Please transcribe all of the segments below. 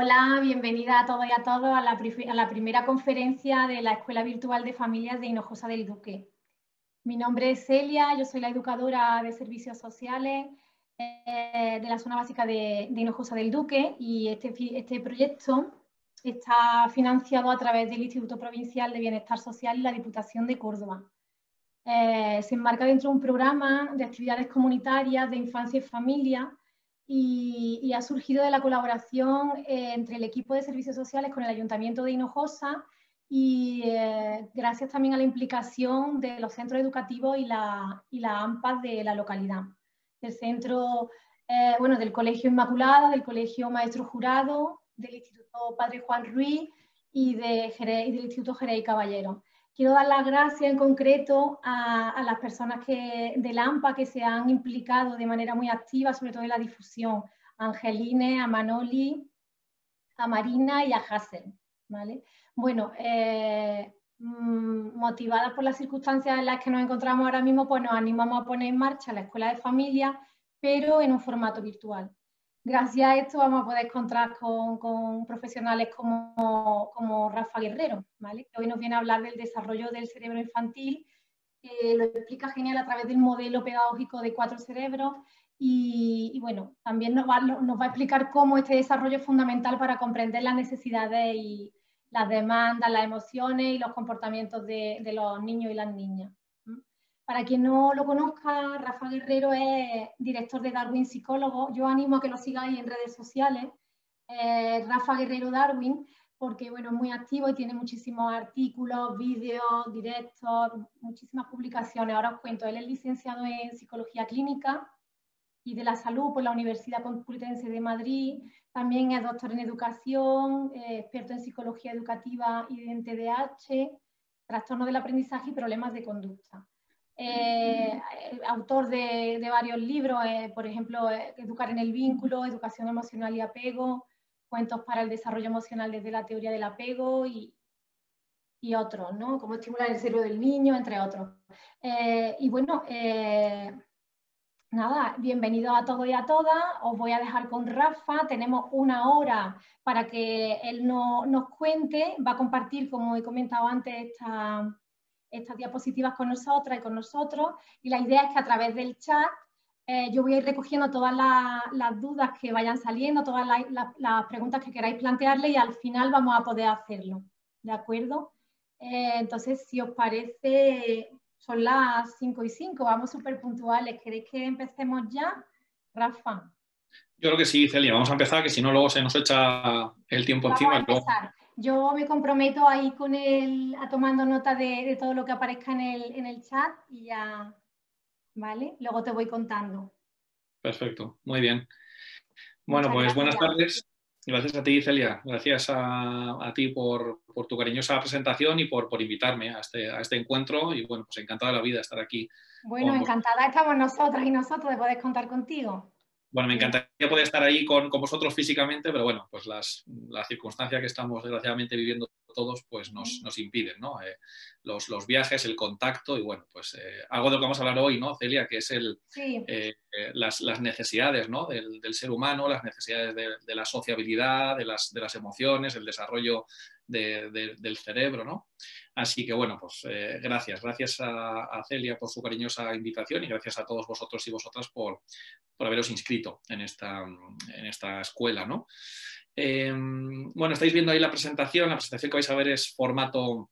Hola, bienvenida a todos y a todos a la primera conferencia de la Escuela Virtual de Familias de Hinojosa del Duque. Mi nombre es Celia, yo soy la educadora de servicios sociales de la zona básica de Hinojosa del Duque y este proyecto está financiado a través del Instituto Provincial de Bienestar Social y la Diputación de Córdoba. Se enmarca dentro de un programa de actividades comunitarias de infancia y familia y ha surgido de la colaboración entre el equipo de servicios sociales con el Ayuntamiento de Hinojosa y gracias también a la implicación de los centros educativos y la AMPA de la localidad, del centro, del Colegio Inmaculada, del Colegio Maestro Jurado, del Instituto Padre Juan Ruiz y del Instituto Jerez y Caballero. Quiero dar las gracias en concreto a las personas de la AMPA que se han implicado de manera muy activa, sobre todo en la difusión, a Angeline, a Manoli, a Marina y a Hassel, ¿vale? Bueno, motivadas por las circunstancias en las que nos encontramos ahora mismo, pues nos animamos a poner en marcha la Escuela de Familia, pero en un formato virtual. Gracias a esto vamos a poder contar con profesionales como Rafa Guerrero, ¿vale? Que hoy nos viene a hablar del desarrollo del cerebro infantil, que lo explica genial a través del modelo pedagógico de 4 cerebros y bueno, también nos va a explicar cómo este desarrollo es fundamental para comprender las necesidades y las demandas, las emociones y los comportamientos de los niños y las niñas. Para quien no lo conozca, Rafa Guerrero es director de Darwin Psicólogo. Yo animo a que lo sigáis en redes sociales, Rafa Guerrero Darwin, porque bueno, es muy activo y tiene muchísimos artículos, vídeos, directos, muchísimas publicaciones. Ahora os cuento, él es licenciado en Psicología Clínica y de la Salud por la Universidad Complutense de Madrid. También es doctor en Educación, experto en Psicología Educativa y en TDAH, trastorno del aprendizaje y problemas de conducta. Autor de varios libros, por ejemplo, Educar en el vínculo, Educación emocional y apego, Cuentos para el desarrollo emocional desde la teoría del apego y otros, ¿no? Cómo estimular el cerebro del niño, entre otros. Y bueno, nada, bienvenidos a todos y a todas. Os voy a dejar con Rafa. Tenemos una hora para que él nos cuente. Va a compartir, como he comentado antes, estas diapositivas con nosotras y con nosotros, y la idea es que a través del chat yo voy a ir recogiendo todas las dudas que vayan saliendo, todas las preguntas que queráis plantearle y al final vamos a poder hacerlo, ¿de acuerdo? Entonces, si os parece, son las 5:05, vamos súper puntuales. ¿Queréis que empecemos ya, Rafa? Yo creo que sí, Celia, vamos a empezar, que si no luego se nos echa el tiempo Vamos encima. a empezar. Yo me comprometo ahí tomando nota de todo lo que aparezca en el chat y ya, ¿vale? Luego te voy contando. Perfecto, muy bien. Bueno, Muchas pues buenas gracias. tardes. Gracias a ti, Celia. Gracias a ti por tu cariñosa presentación y por invitarme a este encuentro. Y bueno, pues encantado de la vida estar aquí Bueno, con vosotros. encantada estamos nosotras y nosotros de poder contar contigo. Bueno, me Bien. encantaría poder estar ahí con vosotros físicamente, pero bueno, pues las circunstancias que estamos desgraciadamente viviendo todos pues nos impiden, ¿no? Los viajes, el contacto y bueno, pues algo de lo que vamos a hablar hoy, ¿no, Celia? Que es Sí. las necesidades, ¿no? del ser humano, las necesidades de la sociabilidad, de las emociones, el desarrollo del cerebro, ¿no? Así que bueno, pues gracias a Celia por su cariñosa invitación y gracias a todos vosotros y vosotras por haberos inscrito en esta escuela, ¿no? Bueno, estáis viendo ahí la presentación que vais a ver es formato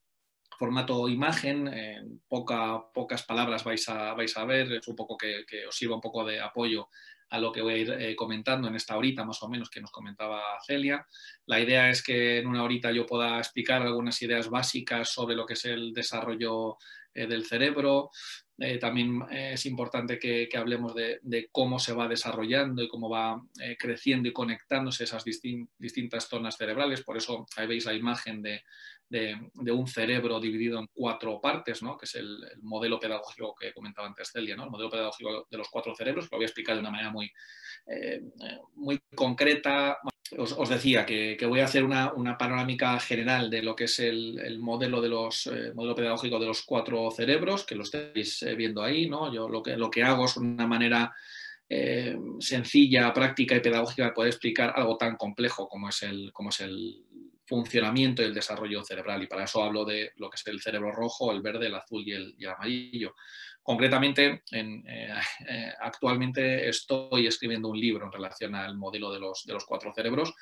imagen, pocas palabras vais a ver, es un poco que os sirva un poco de apoyo a lo que voy a ir comentando en esta horita más o menos que nos comentaba Celia. La idea es que en una horita yo pueda explicar algunas ideas básicas sobre lo que es el desarrollo del cerebro. También es importante que hablemos de cómo se va desarrollando y cómo va creciendo y conectándose esas distintas zonas cerebrales. Por eso ahí veis la imagen de un cerebro dividido en 4 partes, ¿no? Que es el modelo pedagógico que comentaba antes Celia, ¿no? El modelo pedagógico de los 4 cerebros, que lo voy a explicar de una manera muy concreta. Os decía que voy a hacer una panorámica general de lo que es el modelo modelo pedagógico de los 4 cerebros, que lo estáis viendo ahí, ¿no? Yo lo que hago es una manera sencilla, práctica y pedagógica de poder explicar algo tan complejo como es el funcionamiento y el desarrollo cerebral, y para eso hablo de lo que es el cerebro rojo, el verde, el azul y el amarillo. Concretamente, actualmente estoy escribiendo un libro en relación al modelo de los 4 cerebros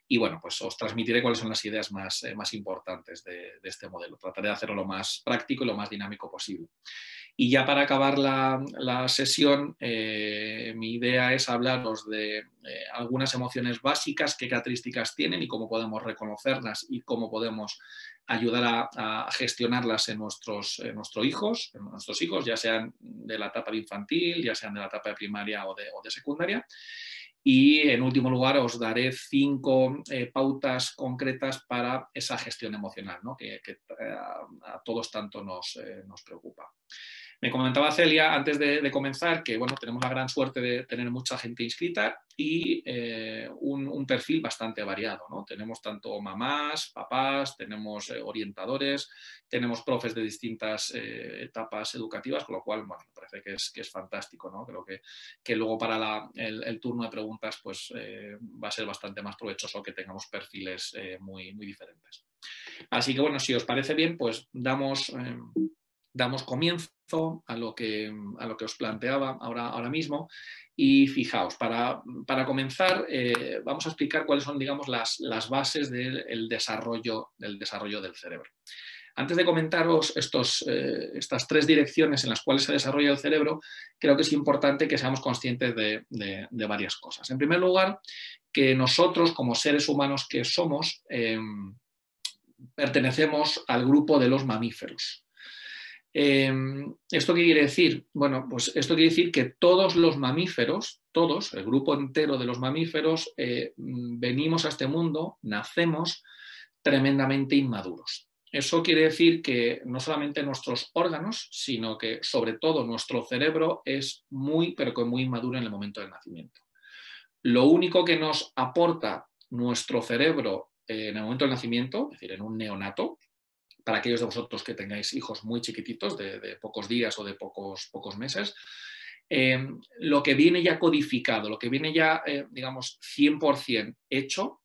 y bueno, pues os transmitiré cuáles son las ideas más importantes de este modelo. Trataré de hacerlo lo más práctico y lo más dinámico posible. Y ya para acabar la sesión, mi idea es hablaros de algunas emociones básicas, qué características tienen y cómo podemos reconocerlas y cómo podemos ayudar a gestionarlas en nuestros hijos, ya sean de la etapa de infantil, ya sean de la etapa de primaria o de secundaria. Y en último lugar os daré 5 pautas concretas para esa gestión emocional, ¿no? que a todos tanto nos preocupa. Me comentaba Celia antes de comenzar que bueno, tenemos la gran suerte de tener mucha gente inscrita y un perfil bastante variado, ¿no? Tenemos tanto mamás, papás, tenemos orientadores, tenemos profes de distintas etapas educativas, con lo cual bueno, me parece que es fantástico, ¿no? Creo que luego para el turno de preguntas pues, va a ser bastante más provechoso que tengamos perfiles muy diferentes. Así que bueno, si os parece bien, pues damos comienzo a lo que os planteaba ahora mismo. Y fijaos, para comenzar vamos a explicar cuáles son, digamos, las bases del desarrollo del cerebro. Antes de comentaros estas 3 direcciones en las cuales se desarrolla el cerebro, creo que es importante que seamos conscientes de varias cosas. En primer lugar, que nosotros, como seres humanos que somos, pertenecemos al grupo de los mamíferos. ¿Esto qué quiere decir? Bueno, pues esto quiere decir que todos los mamíferos, el grupo entero de los mamíferos, venimos a este mundo, nacemos tremendamente inmaduros. Eso quiere decir que no solamente nuestros órganos, sino que sobre todo nuestro cerebro es pero que muy inmaduro en el momento del nacimiento. Lo único que nos aporta nuestro cerebro en el momento del nacimiento, es decir, en un neonato, para aquellos de vosotros que tengáis hijos muy chiquititos, de pocos días o de pocos meses, lo que viene ya codificado, lo que viene ya, digamos, 100% hecho,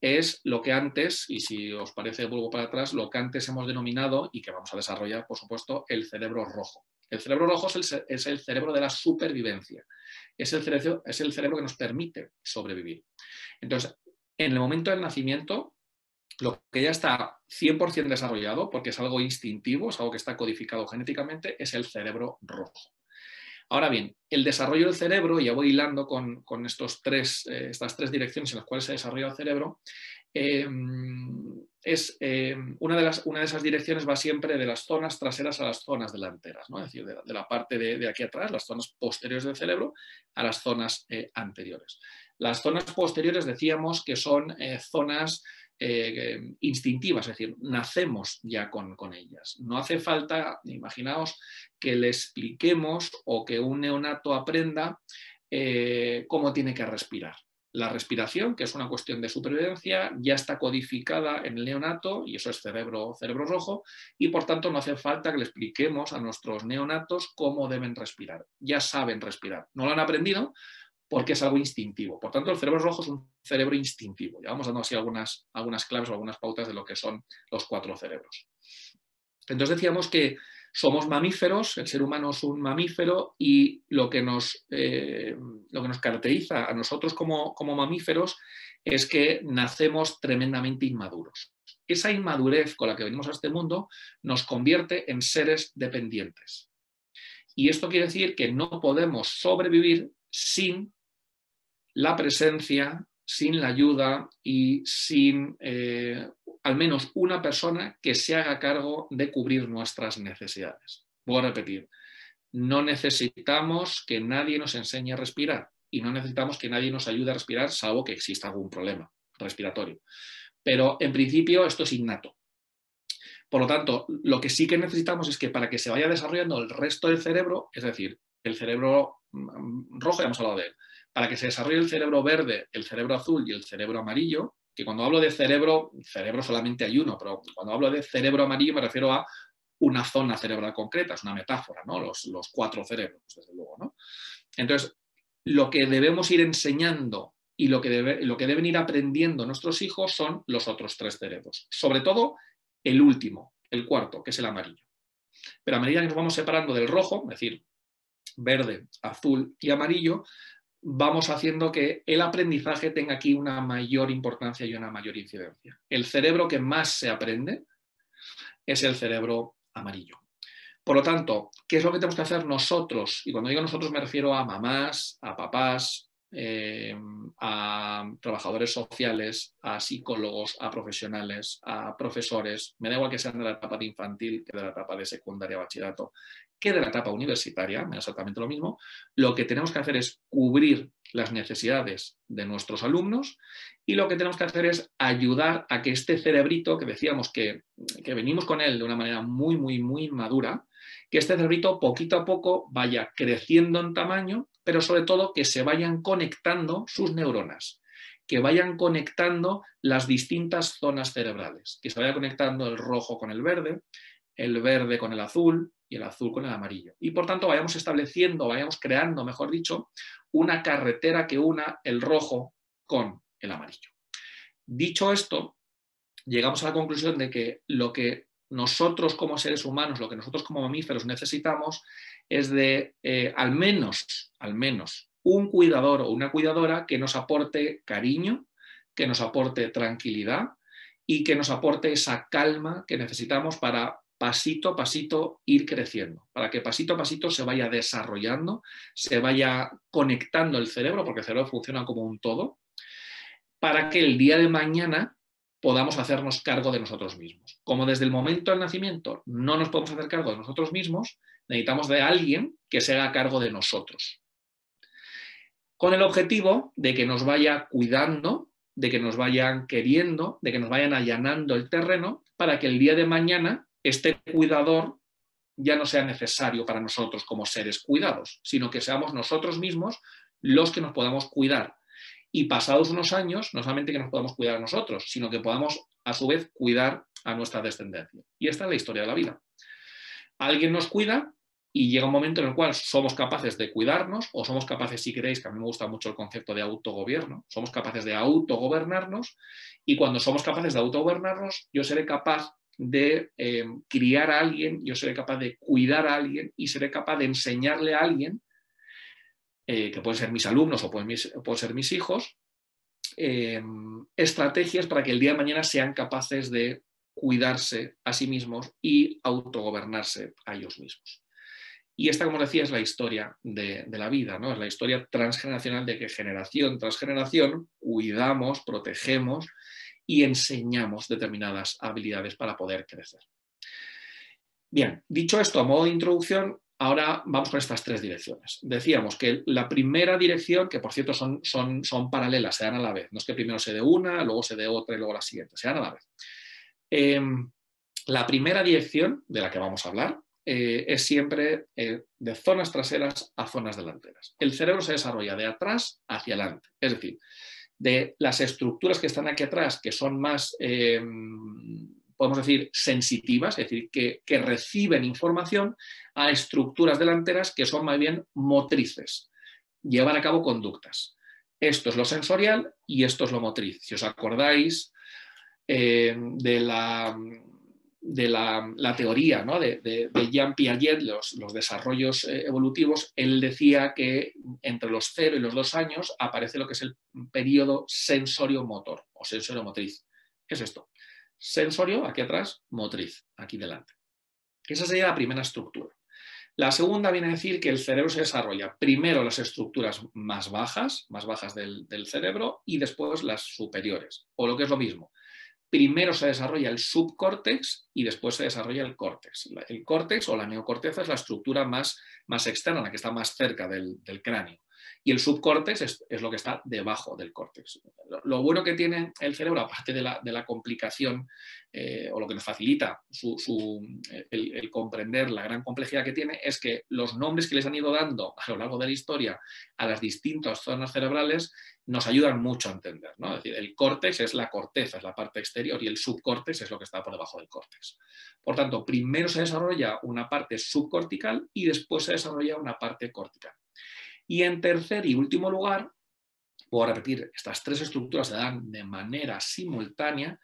es lo que antes, y si os parece vuelvo para atrás, lo que antes hemos denominado, y que vamos a desarrollar, por supuesto, el cerebro rojo. El cerebro rojo es el cerebro de la supervivencia, es el cerebro que nos permite sobrevivir. Entonces, en el momento del nacimiento, lo que ya está 100% desarrollado, porque es algo instintivo, es algo que está codificado genéticamente, es el cerebro rojo. Ahora bien, el desarrollo del cerebro, y ya voy hilando con estas 3 direcciones en las cuales se desarrolla el cerebro, una de esas direcciones va siempre de las zonas traseras a las zonas delanteras, ¿no? Es decir, de la parte de aquí atrás, las zonas posteriores del cerebro, a las zonas anteriores. Las zonas posteriores decíamos que son zonas instintivas, es decir, nacemos ya con ellas. No hace falta, imaginaos, que le expliquemos o que un neonato aprenda cómo tiene que respirar. La respiración, que es una cuestión de supervivencia, ya está codificada en el neonato, y eso es cerebro rojo, y por tanto no hace falta que le expliquemos a nuestros neonatos cómo deben respirar. Ya saben respirar. No lo han aprendido porque es algo instintivo. Por tanto, el cerebro rojo es un cerebro instintivo. Ya vamos dando así algunas claves o algunas pautas de lo que son los 4 cerebros. Entonces decíamos que somos mamíferos, el ser humano es un mamífero, y lo que nos caracteriza a nosotros como mamíferos es que nacemos tremendamente inmaduros. Esa inmadurez con la que venimos a este mundo nos convierte en seres dependientes. Y esto quiere decir que no podemos sobrevivir sin la presencia, sin la ayuda y sin al menos una persona que se haga cargo de cubrir nuestras necesidades. Voy a repetir, no necesitamos que nadie nos enseñe a respirar y no necesitamos que nadie nos ayude a respirar, salvo que exista algún problema respiratorio. Pero en principio esto es innato. Por lo tanto, lo que sí que necesitamos es que para que se vaya desarrollando el resto del cerebro, es decir, el cerebro rojo, ya hemos hablado de él, para que se desarrolle el cerebro verde, el cerebro azul y el cerebro amarillo, que cuando hablo de cerebro solamente hay uno, pero cuando hablo de cerebro amarillo me refiero a una zona cerebral concreta, es una metáfora, ¿no? Los 4 cerebros, desde luego, ¿no? Entonces, lo que debemos ir enseñando y lo que deben ir aprendiendo nuestros hijos son los otros 3 cerebros. Sobre todo el último, el cuarto, que es el amarillo. Pero a medida que nos vamos separando del rojo, es decir, verde, azul y amarillo, vamos haciendo que el aprendizaje tenga aquí una mayor importancia y una mayor incidencia. El cerebro que más se aprende es el cerebro amarillo. Por lo tanto, ¿qué es lo que tenemos que hacer nosotros? Y cuando digo nosotros me refiero a mamás, a papás, a trabajadores sociales, a psicólogos, a profesionales, a profesores. Me da igual que sean de la etapa de infantil que de la etapa de secundaria, bachillerato, que de la etapa universitaria, me da exactamente lo mismo. Lo que tenemos que hacer es cubrir las necesidades de nuestros alumnos y lo que tenemos que hacer es ayudar a que este cerebrito, que decíamos que venimos con él de una manera muy, muy, muy madura, que este cerebrito poquito a poco vaya creciendo en tamaño, pero sobre todo que se vayan conectando sus neuronas, que vayan conectando las distintas zonas cerebrales, que se vaya conectando el rojo con el verde con el azul y el azul con el amarillo. Y por tanto vayamos estableciendo, vayamos creando, mejor dicho, una carretera que una el rojo con el amarillo. Dicho esto, llegamos a la conclusión de que lo que nosotros como seres humanos, lo que nosotros como mamíferos necesitamos es de al menos un cuidador o una cuidadora que nos aporte cariño, que nos aporte tranquilidad y que nos aporte esa calma que necesitamos para pasito a pasito ir creciendo, para que pasito a pasito se vaya desarrollando, se vaya conectando el cerebro, porque el cerebro funciona como un todo, para que el día de mañana podamos hacernos cargo de nosotros mismos. Como desde el momento del nacimiento no nos podemos hacer cargo de nosotros mismos, necesitamos de alguien que se haga cargo de nosotros. Con el objetivo de que nos vaya cuidando, de que nos vayan queriendo, de que nos vayan allanando el terreno, para que el día de mañana este cuidador ya no sea necesario para nosotros como seres cuidados, sino que seamos nosotros mismos los que nos podamos cuidar. Y pasados unos años, no solamente que nos podamos cuidar a nosotros, sino que podamos a su vez cuidar a nuestra descendencia. Y esta es la historia de la vida. Alguien nos cuida y llega un momento en el cual somos capaces de cuidarnos, o somos capaces, si queréis, que a mí me gusta mucho el concepto de autogobierno, somos capaces de autogobernarnos, y cuando somos capaces de autogobernarnos, yo seré capaz de criar a alguien, yo seré capaz de cuidar a alguien y seré capaz de enseñarle a alguien, que pueden ser mis alumnos o pueden ser mis hijos, estrategias para que el día de mañana sean capaces de cuidarse a sí mismos y autogobernarse a ellos mismos. Y esta, como os decía, es la historia de la vida, ¿no? Es la historia transgeneracional de que generación tras generación cuidamos, protegemos y enseñamos determinadas habilidades para poder crecer. Bien, dicho esto, a modo de introducción, ahora vamos con estas 3 direcciones. Decíamos que la primera dirección, que por cierto son paralelas, se dan a la vez. No es que primero se dé una, luego se dé otra y luego la siguiente, se dan a la vez. La primera dirección de la que vamos a hablar es siempre de zonas traseras a zonas delanteras. El cerebro se desarrolla de atrás hacia adelante, es decir, de las estructuras que están aquí atrás, que son más, podemos decir, sensitivas, es decir, que reciben información, a estructuras delanteras que son más bien motrices, llevan a cabo conductas. Esto es lo sensorial y esto es lo motriz. Si os acordáis de la teoría, ¿no? de Jean Piaget, los desarrollos evolutivos, él decía que entre los 0 y los 2 años aparece lo que es el periodo sensorio-motor o sensorio-motriz. ¿Qué es esto? Sensorio, aquí atrás, motriz, aquí delante. Esa sería la primera estructura. La segunda viene a decir que el cerebro se desarrolla primero las estructuras más bajas del cerebro y después las superiores, o lo que es lo mismo. Primero se desarrolla el subcórtex y después se desarrolla el córtex. El córtex o la neocorteza es la estructura más externa, la que está más cerca del cráneo. Y el subcórtex es lo que está debajo del córtex. Lo bueno que tiene el cerebro, aparte de la complicación o lo que nos facilita el comprender la gran complejidad que tiene, es que los nombres que les han ido dando a lo largo de la historia a las distintas zonas cerebrales nos ayudan mucho a entender, ¿no? Es decir, el córtex es la corteza, es la parte exterior, y el subcórtex es lo que está por debajo del córtex. Por tanto, primero se desarrolla una parte subcortical y después se desarrolla una parte cortical. Y en tercer y último lugar, puedo repetir, estas tres estructuras se dan de manera simultánea,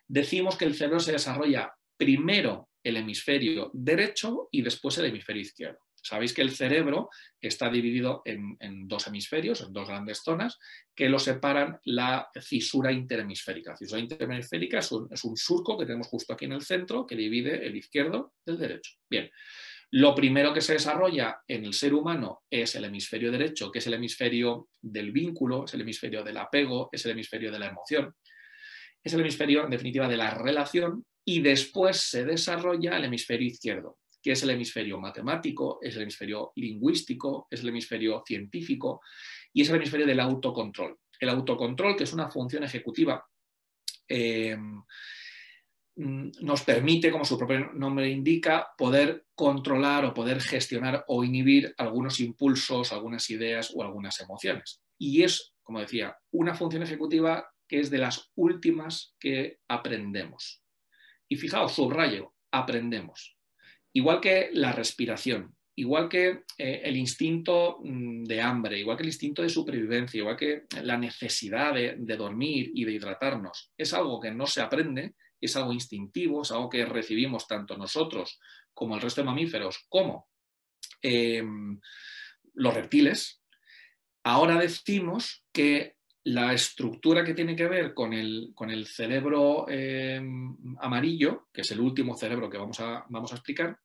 decimos que el cerebro se desarrolla primero el hemisferio derecho y después el hemisferio izquierdo. Sabéis que el cerebro está dividido en dos hemisferios, en dos grandes zonas, que lo separan la fisura interhemisférica. La fisura interhemisférica es un surco que tenemos justo aquí en el centro que divide el izquierdo del derecho. Bien, lo primero que se desarrolla en el ser humano es el hemisferio derecho, que es el hemisferio del vínculo, es el hemisferio del apego, es el hemisferio de la emoción. Es el hemisferio, en definitiva, de la relación, y después se desarrolla el hemisferio izquierdo, que es el hemisferio matemático, es el hemisferio lingüístico, es el hemisferio científico y es el hemisferio del autocontrol. El autocontrol, que es una función ejecutiva, nos permite, como su propio nombre indica, poder controlar o poder gestionar o inhibir algunos impulsos, algunas ideas o algunas emociones. Y es, como decía, una función ejecutiva que es de las últimas que aprendemos. Y fijaos, subrayo, aprendemos. Igual que la respiración, igual que el instinto de hambre, igual que el instinto de supervivencia, igual que la necesidad de dormir y de hidratarnos, es algo que no se aprende, es algo instintivo, es algo que recibimos tanto nosotros como el resto de mamíferos, como los reptiles. Ahora decimos que la estructura que tiene que ver con el cerebro amarillo, que es el último cerebro que vamos a explicar,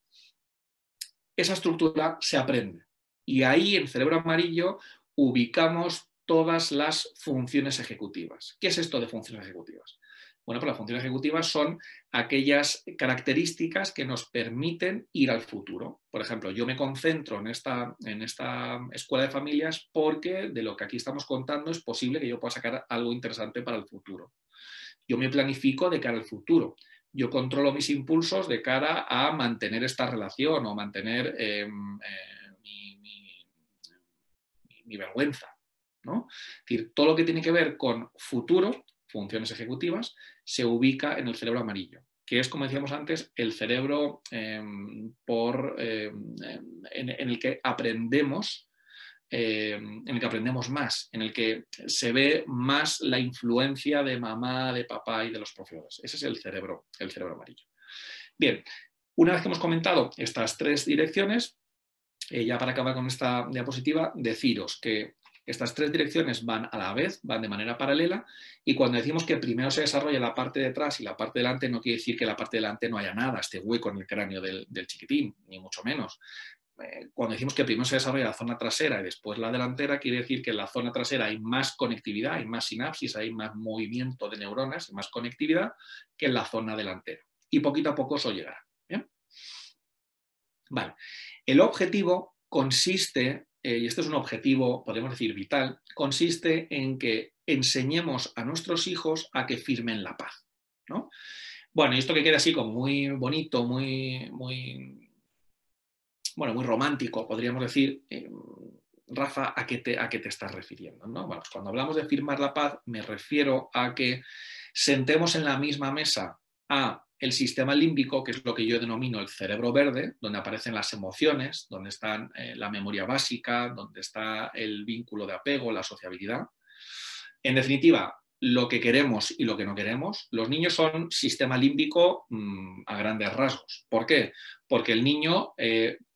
esa estructura se aprende. Y ahí en el cerebro amarillo ubicamos todas las funciones ejecutivas. ¿Qué es esto de funciones ejecutivas? Bueno, pues las funciones ejecutivas son aquellas características que nos permiten ir al futuro. Por ejemplo, yo me concentro en esta escuela de familias porque de lo que aquí estamos contando es posible que yo pueda sacar algo interesante para el futuro. Yo me planifico de cara al futuro. Yo controlo mis impulsos de cara a mantener esta relación o mantener mi vergüenza, ¿no? Es decir, todo lo que tiene que ver con futuro, funciones ejecutivas, se ubica en el cerebro amarillo, que es, como decíamos antes, el cerebro en el que aprendemos, más, en el que se ve más la influencia de mamá, de papá y de los profesores. Ese es el cerebro amarillo. Bien, una vez que hemos comentado estas tres direcciones, ya para acabar con esta diapositiva, deciros que estas tres direcciones van a la vez, van de manera paralela, y cuando decimos que primero se desarrolla la parte de atrás y la parte de delante, no quiere decir que la parte de delante no haya nada, este hueco en el cráneo del chiquitín, ni mucho menos. Cuando decimos que primero se desarrolla la zona trasera y después la delantera, quiere decir que en la zona trasera hay más conectividad, hay más sinapsis, hay más movimiento de neuronas y más conectividad que en la zona delantera. Y poquito a poco eso llegará. ¿Bien? Vale. El objetivo consiste, y este es un objetivo, podemos decir, vital, consiste en que enseñemos a nuestros hijos a que firmen la paz, ¿no? Bueno, y esto que queda así como muy bonito, muy romántico, podríamos decir, Rafa, ¿a qué te estás refiriendo? ¿No? Bueno, pues cuando hablamos de firmar la paz, me refiero a que sentemos en la misma mesa a el sistema límbico, que es lo que yo denomino el cerebro verde, donde aparecen las emociones, donde está la memoria básica, donde está el vínculo de apego, la sociabilidad. En definitiva, lo que queremos y lo que no queremos. Los niños son sistema límbico a grandes rasgos. ¿Por qué? Porque el niño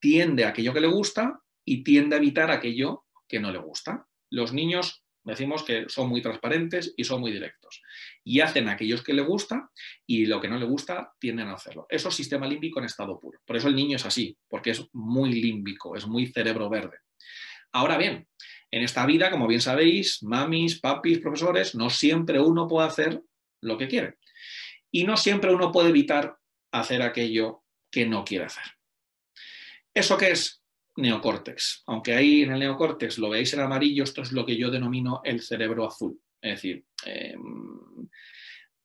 tiende a aquello que le gusta y tiende a evitar aquello que no le gusta. Los niños decimos que son muy transparentes y son muy directos. Y hacen aquellos que le gusta y lo que no le gusta tienden a hacerlo. Eso es sistema límbico en estado puro. Por eso el niño es así, porque es muy límbico, es muy cerebro verde. Ahora bien, en esta vida, como bien sabéis, mamis, papis, profesores, no siempre uno puede hacer lo que quiere. Y no siempre uno puede evitar hacer aquello que no quiere hacer. ¿Eso qué es? Neocórtex. Aunque ahí en el neocórtex lo veáis en amarillo, esto es lo que yo denomino el cerebro azul. Es decir,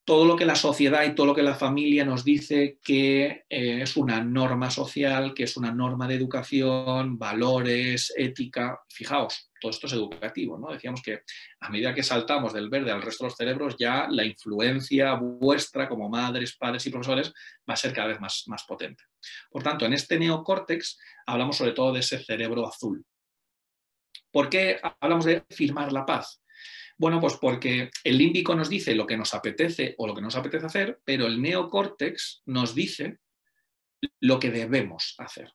todo lo que la sociedad y todo lo que la familia nos dice que es una norma social, que es una norma de educación, valores, ética. Fijaos, todo esto es educativo, ¿no? Decíamos que a medida que saltamos del verde al resto de los cerebros, ya la influencia vuestra como madres, padres y profesores va a ser cada vez más potente. Por tanto, en este neocórtex hablamos sobre todo de ese cerebro azul. ¿Por qué hablamos de firmar la paz? Bueno, pues porque el límbico nos dice lo que nos apetece o lo que nos apetece hacer, pero el neocórtex nos dice lo que debemos hacer.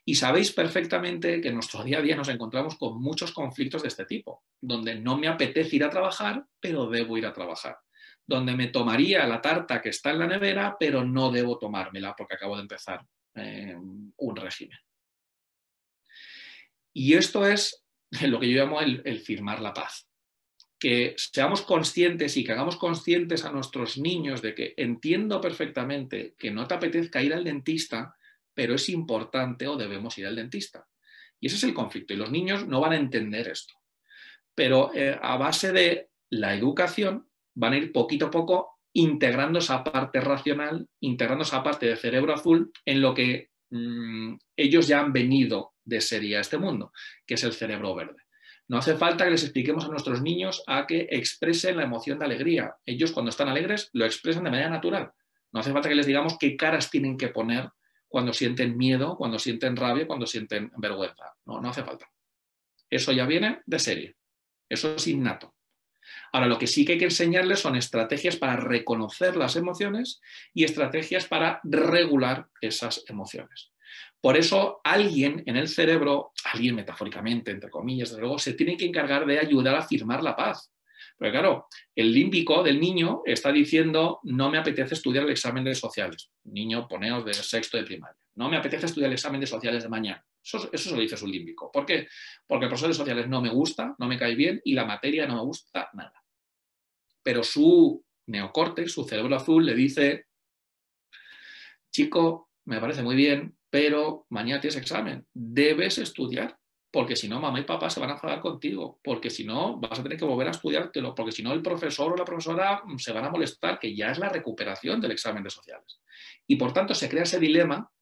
Y sabéis perfectamente que en nuestro día a día nos encontramos con muchos conflictos de este tipo, donde no me apetece ir a trabajar, pero debo ir a trabajar. Donde me tomaría la tarta que está en la nevera, pero no debo tomármela porque acabo de empezar un régimen. Y esto es lo que yo llamo el firmar la paz. Que seamos conscientes y que hagamos conscientes a nuestros niños de que entiendo perfectamente que no te apetezca ir al dentista, pero es importante o debemos ir al dentista. Y ese es el conflicto. Y los niños no van a entender esto. Pero a base de la educación van a ir poquito a poco integrando esa parte racional, integrando esa parte de cerebro azul en lo que ellos ya han venido de serie a este mundo, que es el cerebro verde. No hace falta que les expliquemos a nuestros niños a que expresen la emoción de alegría. Ellos cuando están alegres lo expresan de manera natural. No hace falta que les digamos qué caras tienen que poner cuando sienten miedo, cuando sienten rabia, cuando sienten vergüenza. No, no hace falta. Eso ya viene de serie. Eso es innato. Ahora, lo que sí que hay que enseñarles son estrategias para reconocer las emociones y estrategias para regular esas emociones. Por eso, alguien en el cerebro, alguien metafóricamente, entre comillas, desde luego, se tiene que encargar de ayudar a firmar la paz. Porque claro, el límbico del niño está diciendo no me apetece estudiar el examen de sociales. Niño, poneos de sexto de primaria. No me apetece estudiar el examen de sociales de mañana. Eso se lo dice su límbico. ¿Por qué? Porque el profesor de sociales no me gusta, no me cae bien y la materia no me gusta nada. Pero su neocórtex, su cerebro azul, le dice, chico, me parece muy bien, pero mañana tienes examen, debes estudiar, porque si no, mamá y papá se van a enfadar contigo, porque si no, vas a tener que volver a estudiártelo, porque si no, el profesor o la profesora se van a molestar, que ya es la recuperación del examen de sociales. Y por tanto se crea ese dilema,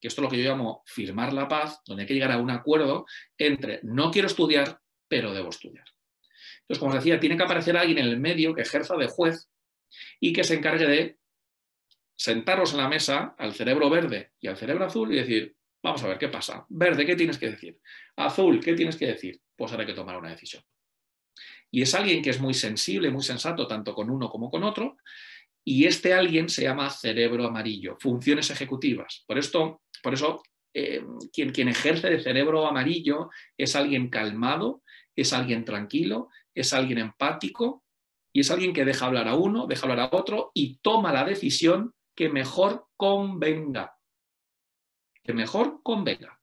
que esto es lo que yo llamo firmar la paz, donde hay que llegar a un acuerdo entre no quiero estudiar, pero debo estudiar. Entonces, como os decía, tiene que aparecer alguien en el medio que ejerza de juez y que se encargue de sentarlos en la mesa al cerebro verde y al cerebro azul y decir, vamos a ver, ¿qué pasa? Verde, ¿qué tienes que decir? Azul, ¿qué tienes que decir? Pues ahora hay que tomar una decisión. Y es alguien que es muy sensible, muy sensato, tanto con uno como con otro, y este alguien se llama cerebro amarillo, funciones ejecutivas. Por eso quien ejerce de cerebro amarillo es alguien calmado, es alguien tranquilo, es alguien empático y es alguien que deja hablar a uno, deja hablar a otro y toma la decisión que mejor convenga. Que mejor convenga.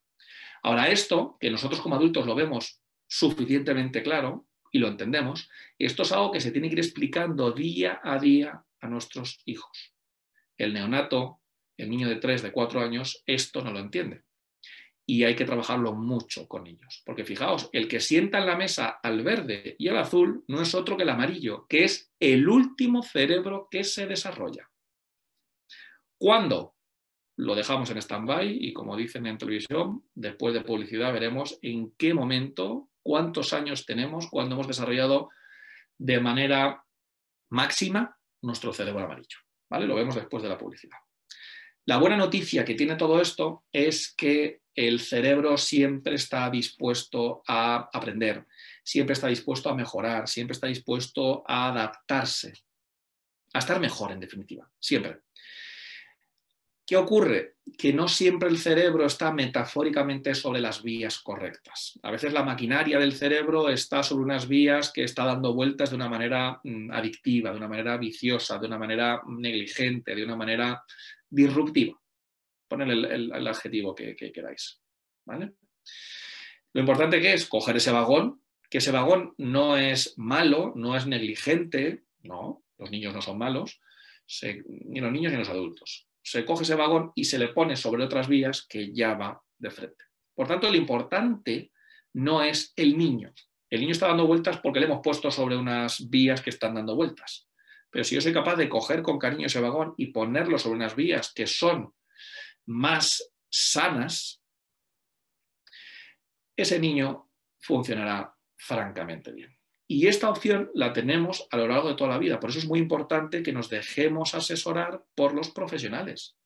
Ahora, esto, que nosotros como adultos lo vemos suficientemente claro y lo entendemos, esto es algo que se tiene que ir explicando día a día a nuestros hijos. El neonato, el niño de 3, de 4 años, esto no lo entiende. Y hay que trabajarlo mucho con ellos. Porque fijaos, el que sienta en la mesa al verde y al azul no es otro que el amarillo, que es el último cerebro que se desarrolla. ¿Cuándo? Lo dejamos en stand-by y, como dicen en televisión, después de publicidad veremos en qué momento, cuántos años tenemos, cuando hemos desarrollado de manera máxima nuestro cerebro amarillo. ¿Vale? Lo vemos después de la publicidad. La buena noticia que tiene todo esto es que el cerebro siempre está dispuesto a aprender, siempre está dispuesto a mejorar, siempre está dispuesto a adaptarse, a estar mejor en definitiva, siempre. ¿Qué ocurre? Que no siempre el cerebro está metafóricamente sobre las vías correctas. A veces la maquinaria del cerebro está sobre unas vías que está dando vueltas de una manera adictiva, de una manera viciosa, de una manera negligente, de una manera disruptiva. Poned el adjetivo que queráis. ¿Vale? Lo importante que es coger ese vagón, que ese vagón no es malo, no es negligente, no, los niños no son malos, ni los niños ni los adultos. Se coge ese vagón y se le pone sobre otras vías que ya va de frente. Por tanto, lo importante no es el niño. El niño está dando vueltas porque le hemos puesto sobre unas vías que están dando vueltas. Pero si yo soy capaz de coger con cariño ese vagón y ponerlo sobre unas vías que son más sanas, ese niño funcionará francamente bien. Y esta opción la tenemos a lo largo de toda la vida. Por eso es muy importante que nos dejemos asesorar por los profesionales.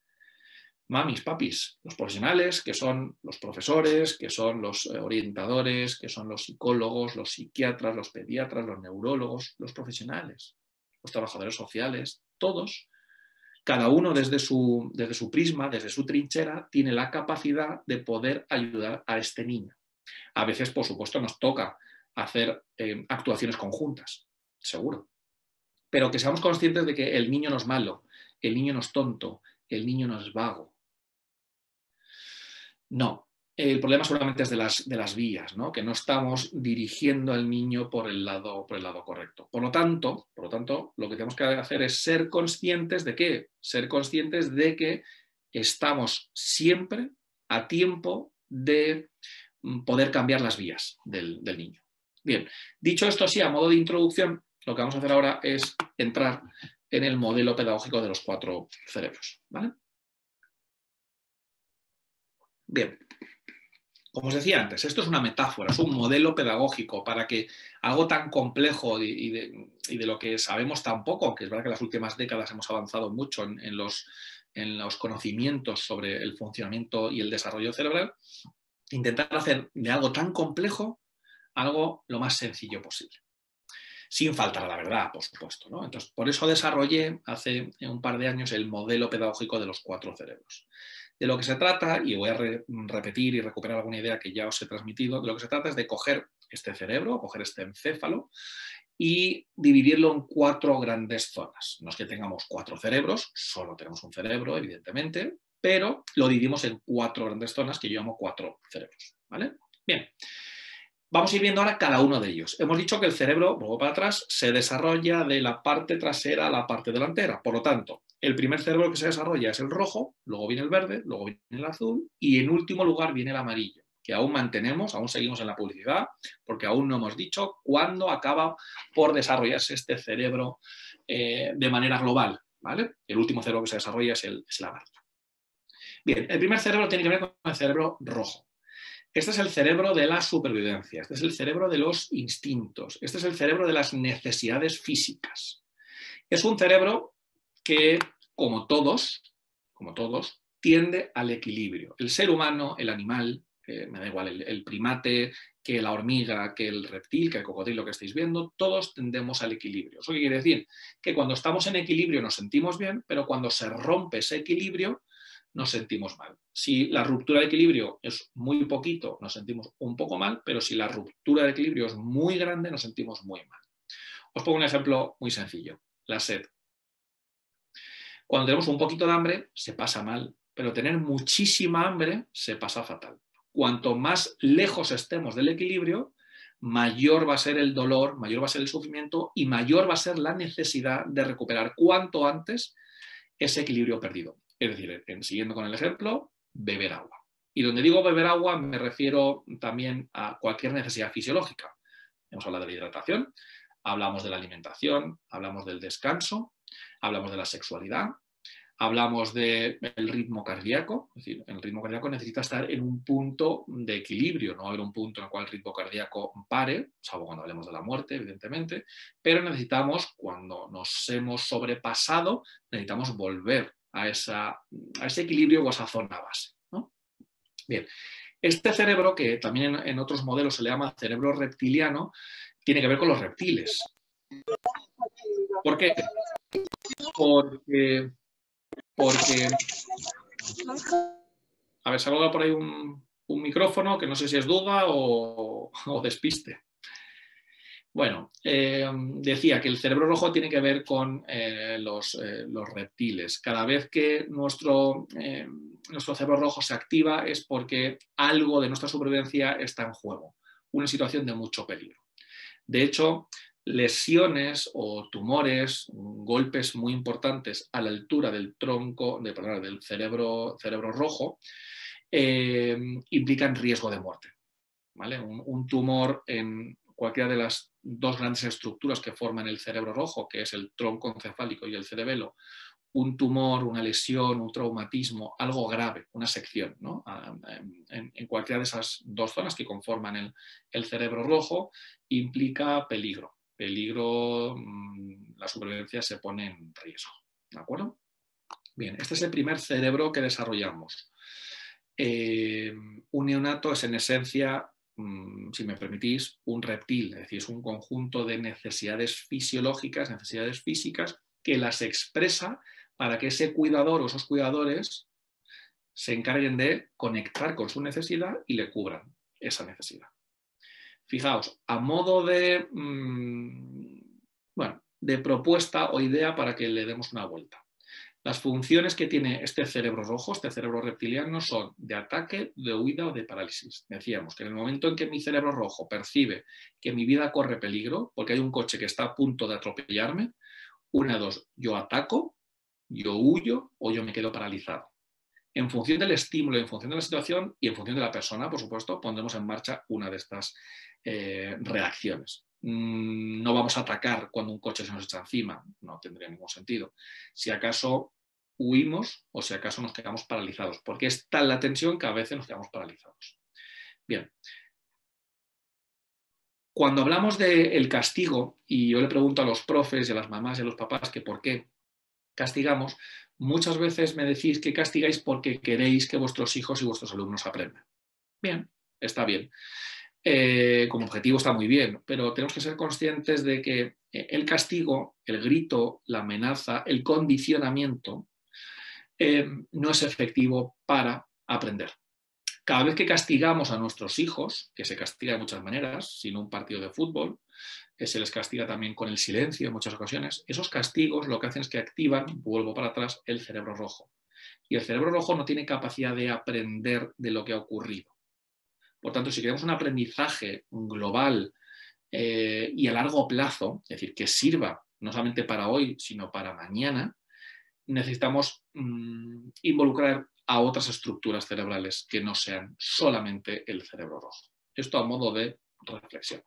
mamis, papis, los profesionales, que son los profesores, que son los orientadores, que son los psicólogos, los psiquiatras, los pediatras, los neurólogos, los profesionales, los trabajadores sociales, todos, cada uno desde su prisma, desde su trinchera, tiene la capacidad de poder ayudar a este niño. A veces, por supuesto, nos toca hacer actuaciones conjuntas, seguro, pero que seamos conscientes de que el niño no es malo, el niño no es tonto, el niño no es vago. No, el problema solamente es de las vías, ¿no? Que no estamos dirigiendo al niño por el lado correcto. Por lo tanto, lo que tenemos que hacer es ser conscientes de ¿qué? Ser conscientes de que estamos siempre a tiempo de poder cambiar las vías del niño. Bien, dicho esto, sí, a modo de introducción, lo que vamos a hacer ahora es entrar en el modelo pedagógico de los 4 cerebros, ¿vale? Bien, como os decía antes, esto es una metáfora, es un modelo pedagógico para que algo tan complejo y de lo que sabemos tan poco, que es verdad que en las últimas décadas hemos avanzado mucho en los conocimientos sobre el funcionamiento y el desarrollo cerebral, intentar hacer de algo tan complejo algo lo más sencillo posible. Sin faltar a la verdad, por supuesto, ¿no? Entonces, por eso desarrollé hace un par de años el modelo pedagógico de los 4 cerebros. De lo que se trata, y voy a repetir y recuperar alguna idea que ya os he transmitido, de lo que se trata es de coger este cerebro, coger este encéfalo y dividirlo en 4 grandes zonas. No es que tengamos 4 cerebros, solo tenemos un cerebro, evidentemente, pero lo dividimos en 4 grandes zonas que yo llamo 4 cerebros, ¿vale? Bien. Vamos a ir viendo ahora cada uno de ellos. Hemos dicho que el cerebro, luego para atrás, se desarrolla de la parte trasera a la parte delantera. Por lo tanto, el primer cerebro que se desarrolla es el rojo, luego viene el verde, luego viene el azul y en último lugar viene el amarillo, que aún mantenemos, aún seguimos en la publicidad, porque aún no hemos dicho cuándo acaba por desarrollarse este cerebro de manera global, ¿vale? El último cerebro que se desarrolla es el amarillo. Bien, el primer cerebro tiene que ver con el cerebro rojo. Este es el cerebro de la supervivencia, este es el cerebro de los instintos, este es el cerebro de las necesidades físicas. Es un cerebro que, como todos, tiende al equilibrio. El ser humano, el animal, me da igual, el primate, que la hormiga, que el reptil, que el cocodrilo que estáis viendo, todos tendemos al equilibrio. ¿Eso qué quiere decir? Que cuando estamos en equilibrio nos sentimos bien, pero cuando se rompe ese equilibrio, nos sentimos mal. Si la ruptura de equilibrio es muy poquito, nos sentimos un poco mal, pero si la ruptura de equilibrio es muy grande, nos sentimos muy mal. Os pongo un ejemplo muy sencillo, la sed. Cuando tenemos un poquito de hambre, se pasa mal, pero tener muchísima hambre se pasa fatal. Cuanto más lejos estemos del equilibrio, mayor va a ser el dolor, mayor va a ser el sufrimiento y mayor va a ser la necesidad de recuperar cuanto antes ese equilibrio perdido. Es decir, siguiendo con el ejemplo, beber agua. Y donde digo beber agua me refiero también a cualquier necesidad fisiológica. Hemos hablado de la hidratación, hablamos de la alimentación, hablamos del descanso, hablamos de la sexualidad, hablamos del ritmo cardíaco. Es decir, el ritmo cardíaco necesita estar en un punto de equilibrio, no haber un punto en el cual el ritmo cardíaco pare, salvo cuando hablemos de la muerte, evidentemente, pero necesitamos, cuando nos hemos sobrepasado, necesitamos volver a ese equilibrio o a esa zona base, ¿no? Bien, este cerebro, que también en otros modelos se le llama cerebro reptiliano, tiene que ver con los reptiles. ¿Por qué? Porque a ver, salga por ahí un micrófono que no sé si es duda o despiste. Bueno, decía que el cerebro rojo tiene que ver con los reptiles. Cada vez que nuestro cerebro rojo se activa es porque algo de nuestra supervivencia está en juego, una situación de mucho peligro. De hecho, lesiones o tumores, golpes muy importantes a la altura del tronco, del cerebro rojo, implican riesgo de muerte, ¿vale? Un tumor en cualquiera de las 2 grandes estructuras que forman el cerebro rojo, que es el tronco encefálico y el cerebelo, un tumor, una lesión, un traumatismo, algo grave, una sección, ¿no? En cualquiera de esas 2 zonas que conforman el cerebro rojo, implica peligro. Peligro, la supervivencia se pone en riesgo, ¿de acuerdo? Bien, este es el primer cerebro que desarrollamos. Un neonato es en esencia, si me permitís, un reptil, es decir, es un conjunto de necesidades fisiológicas, necesidades físicas, que las expresa para que ese cuidador o esos cuidadores se encarguen de conectar con su necesidad y le cubran esa necesidad. Fijaos, a modo de, bueno, de propuesta o idea para que le demos una vuelta. Las funciones que tiene este cerebro rojo, este cerebro reptiliano, son de ataque, de huida o de parálisis. Decíamos que en el momento en que mi cerebro rojo percibe que mi vida corre peligro, porque hay un coche que está a punto de atropellarme, una de dos, yo ataco, yo huyo o yo me quedo paralizado. En función del estímulo, en función de la situación y en función de la persona, por supuesto, pondremos en marcha una de estas reacciones. No vamos a atacar cuando un coche se nos echa encima, no tendría ningún sentido. Si acaso huimos o si acaso nos quedamos paralizados, porque es tal la tensión que a veces nos quedamos paralizados. Bien. Cuando hablamos del castigo, y yo le pregunto a los profes y a las mamás y a los papás que por qué castigamos, muchas veces me decís que castigáis porque queréis que vuestros hijos y vuestros alumnos aprendan. Bien, está bien. Como objetivo está muy bien, pero tenemos que ser conscientes de que el castigo, el grito, la amenaza, el condicionamiento no es efectivo para aprender. Cada vez que castigamos a nuestros hijos, que se castiga de muchas maneras, sin un partido de fútbol, se les castiga también con el silencio en muchas ocasiones, esos castigos lo que hacen es que activan, vuelvo para atrás, el cerebro rojo. Y el cerebro rojo no tiene capacidad de aprender de lo que ha ocurrido. Por tanto, si queremos un aprendizaje global y a largo plazo, es decir, que sirva no solamente para hoy, sino para mañana, necesitamos involucrar a otras estructuras cerebrales que no sean solamente el cerebro rojo. Esto a modo de reflexión.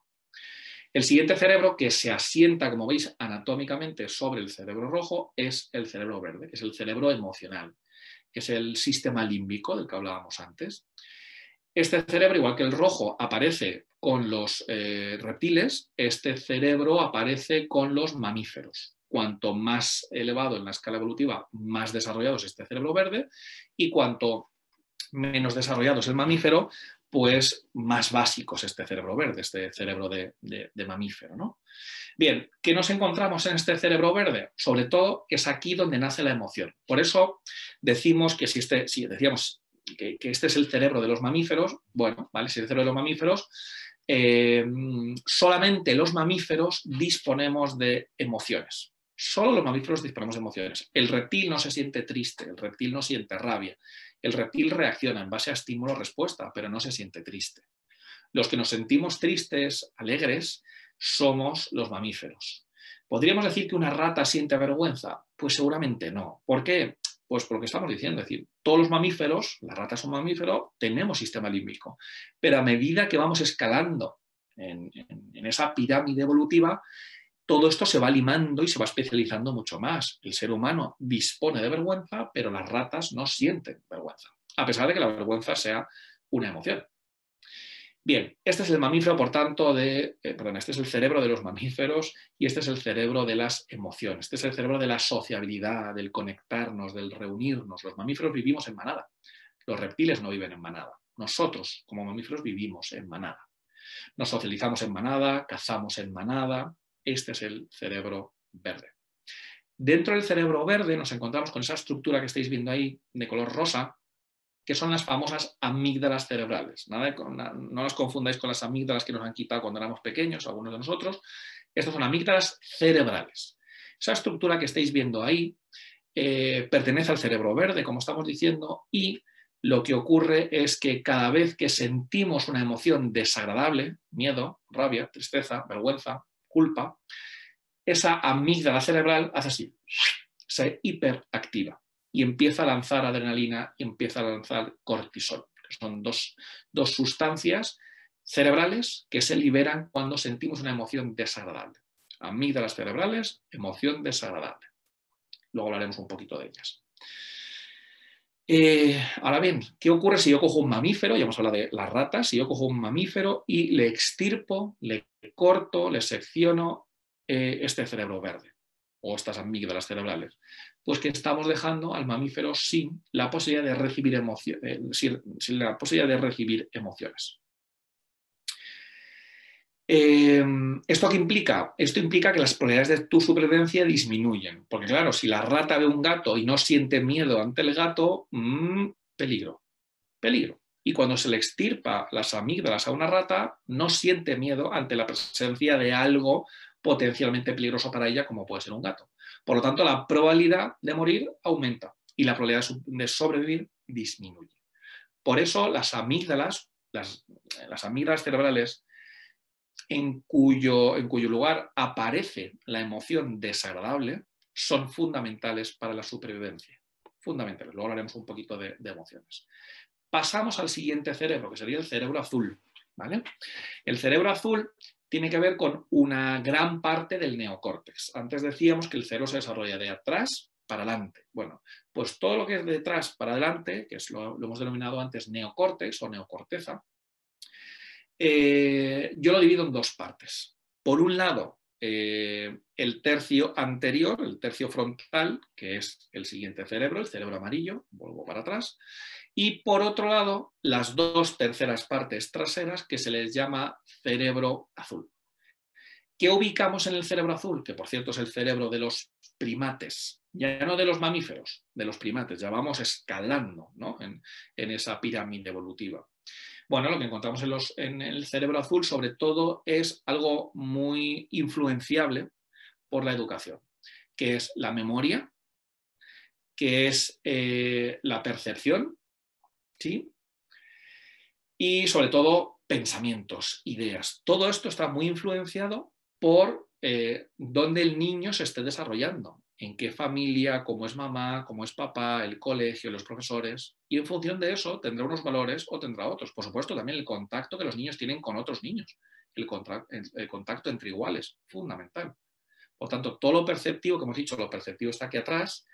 El siguiente cerebro que se asienta, como veis, anatómicamente sobre el cerebro rojo es el cerebro verde, que es el cerebro emocional, que es el sistema límbico del que hablábamos antes. Este cerebro, igual que el rojo, aparece con los reptiles, este cerebro aparece con los mamíferos. Cuanto más elevado en la escala evolutiva, más desarrollado es este cerebro verde, y cuanto menos desarrollado es el mamífero, pues más básico es este cerebro verde, este cerebro de mamífero, ¿no? Bien, ¿qué nos encontramos en este cerebro verde? Sobre todo es aquí donde nace la emoción. Por eso decimos que si decíamos que este es el cerebro de los mamíferos, bueno, ¿vale? Si es el cerebro de los mamíferos, solamente los mamíferos disponemos de emociones. Solo los mamíferos disponemos de emociones. El reptil no se siente triste, el reptil no siente rabia. El reptil reacciona en base a estímulo-respuesta, pero no se siente triste. Los que nos sentimos tristes, alegres, somos los mamíferos. ¿Podríamos decir que una rata siente vergüenza? Pues seguramente no. ¿Por qué? Pues por lo que estamos diciendo, es decir, todos los mamíferos, las ratas son mamíferos, tenemos sistema límbico, pero a medida que vamos escalando en esa pirámide evolutiva, todo esto se va limando y se va especializando mucho más. El ser humano dispone de vergüenza, pero las ratas no sienten vergüenza, a pesar de que la vergüenza sea una emoción. Bien, este es el mamífero, por tanto, este es el cerebro de los mamíferos y este es el cerebro de las emociones. Este es el cerebro de la sociabilidad, del conectarnos, del reunirnos. Los mamíferos vivimos en manada. Los reptiles no viven en manada. Nosotros, como mamíferos, vivimos en manada. Nos socializamos en manada, cazamos en manada. Este es el cerebro verde. Dentro del cerebro verde nos encontramos con esa estructura que estáis viendo ahí de color rosa, que son las famosas amígdalas cerebrales. No las confundáis con las amígdalas que nos han quitado cuando éramos pequeños, algunos de nosotros. Estas son amígdalas cerebrales. Esa estructura que estáis viendo ahí pertenece al cerebro verde, como estamos diciendo, y lo que ocurre es que cada vez que sentimos una emoción desagradable, miedo, rabia, tristeza, vergüenza, culpa, esa amígdala cerebral hace así, se hiperactiva y empieza a lanzar adrenalina y empieza a lanzar cortisol, que son dos sustancias cerebrales que se liberan cuando sentimos una emoción desagradable. Amígdalas cerebrales, emoción desagradable. Luego hablaremos un poquito de ellas. Ahora bien, ¿qué ocurre si yo cojo un mamífero? Ya hemos hablado de las ratas. Si yo cojo un mamífero y le extirpo, le corto, le secciono este cerebro verde. o estas amígdalas cerebrales? Pues que estamos dejando al mamífero sin la posibilidad de recibir emociones. ¿Esto qué implica? Esto implica que las probabilidades de tu supervivencia disminuyen. Porque claro, si la rata ve un gato y no siente miedo ante el gato, peligro, peligro. Y cuando se le extirpa las amígdalas a una rata, no siente miedo ante la presencia de algo potencialmente peligroso para ella, como puede ser un gato. Por lo tanto, la probabilidad de morir aumenta y la probabilidad de sobrevivir disminuye. Por eso las amígdalas cerebrales, en cuyo lugar aparece la emoción desagradable, son fundamentales para la supervivencia. Fundamentales. Luego hablaremos un poquito de emociones. Pasamos al siguiente cerebro, que sería el cerebro azul, ¿vale? El cerebro azul tiene que ver con una gran parte del neocórtex. Antes decíamos que el cerebro se desarrolla de atrás para adelante. Bueno, pues todo lo que es de atrás para adelante, que es lo hemos denominado antes neocórtex o neocorteza, yo lo divido en dos partes. Por un lado, el tercio anterior, el tercio frontal, que es el siguiente cerebro, el cerebro amarillo, vuelvo para atrás, y por otro lado, las dos terceras partes traseras, que se les llama cerebro azul. ¿Qué ubicamos en el cerebro azul? Que por cierto es el cerebro de los primates, ya no de los mamíferos, de los primates, ya vamos escalando, ¿no? en esa pirámide evolutiva. Bueno, lo que encontramos en el cerebro azul sobre todo es algo muy influenciable por la educación, que es la memoria, que es la percepción, ¿sí? Y sobre todo pensamientos, ideas. Todo esto está muy influenciado por dónde el niño se esté desarrollando, en qué familia, cómo es mamá, cómo es papá, el colegio, los profesores, y en función de eso tendrá unos valores o tendrá otros. Por supuesto, también el contacto que los niños tienen con otros niños, el contacto entre iguales, fundamental. Por tanto, todo lo perceptivo, que hemos dicho, lo perceptivo está aquí atrás,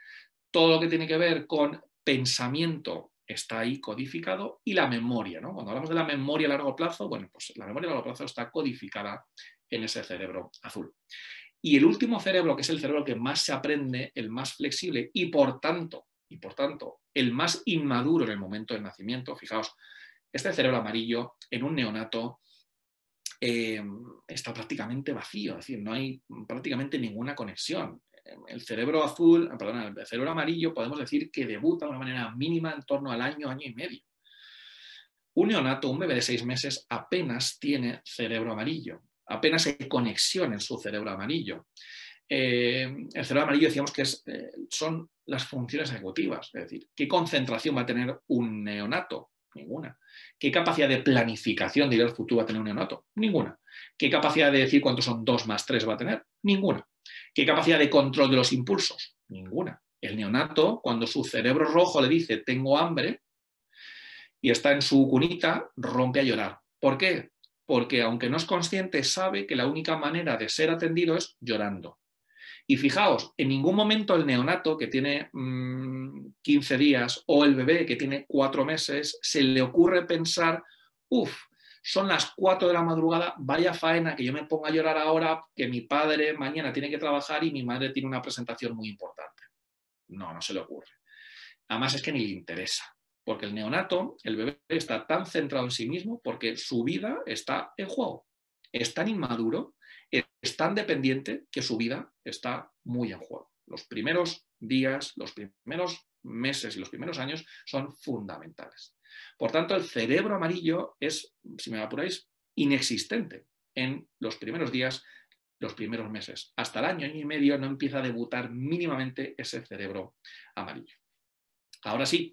todo lo que tiene que ver con pensamiento está ahí codificado, y la memoria, ¿no? Cuando hablamos de la memoria a largo plazo, bueno, pues la memoria a largo plazo está codificada en ese cerebro azul. Y el último cerebro, que es el cerebro que más se aprende, el más flexible y por tanto, el más inmaduro en el momento del nacimiento, fijaos, este cerebro amarillo en un neonato está prácticamente vacío, es decir, no hay prácticamente ninguna conexión. El cerebro azul, perdón, el cerebro amarillo podemos decir que debuta de una manera mínima en torno al año, año y medio. Un neonato, un bebé de 6 meses, apenas tiene cerebro amarillo, apenas hay conexión en su cerebro amarillo. El cerebro amarillo decíamos que son las funciones ejecutivas, es decir, ¿qué concentración va a tener un neonato? Ninguna. ¿Qué capacidad de planificación de ir al futuro va a tener un neonato? Ninguna. ¿Qué capacidad de decir cuántos son 2 más 3 va a tener? Ninguna. ¿Qué capacidad de control de los impulsos? Ninguna. El neonato, cuando su cerebro rojo le dice tengo hambre y está en su cunita, rompe a llorar. ¿Por qué? Porque aunque no es consciente, sabe que la única manera de ser atendido es llorando. Y fijaos, en ningún momento el neonato que tiene 15 días o el bebé que tiene 4 meses se le ocurre pensar, son las 4 de la madrugada, vaya faena que yo me ponga a llorar ahora, que mi padre mañana tiene que trabajar y mi madre tiene una presentación muy importante. No se le ocurre. Además es que ni le interesa, porque el neonato, el bebé, está tan centrado en sí mismo porque su vida está en juego. Es tan inmaduro, es tan dependiente que su vida está muy en juego. Los primeros días, los primeros meses y los primeros años son fundamentales. Por tanto, el cerebro amarillo es, si me apuráis, inexistente en los primeros días, los primeros meses. Hasta el año y medio no empieza a debutar mínimamente ese cerebro amarillo. Ahora sí,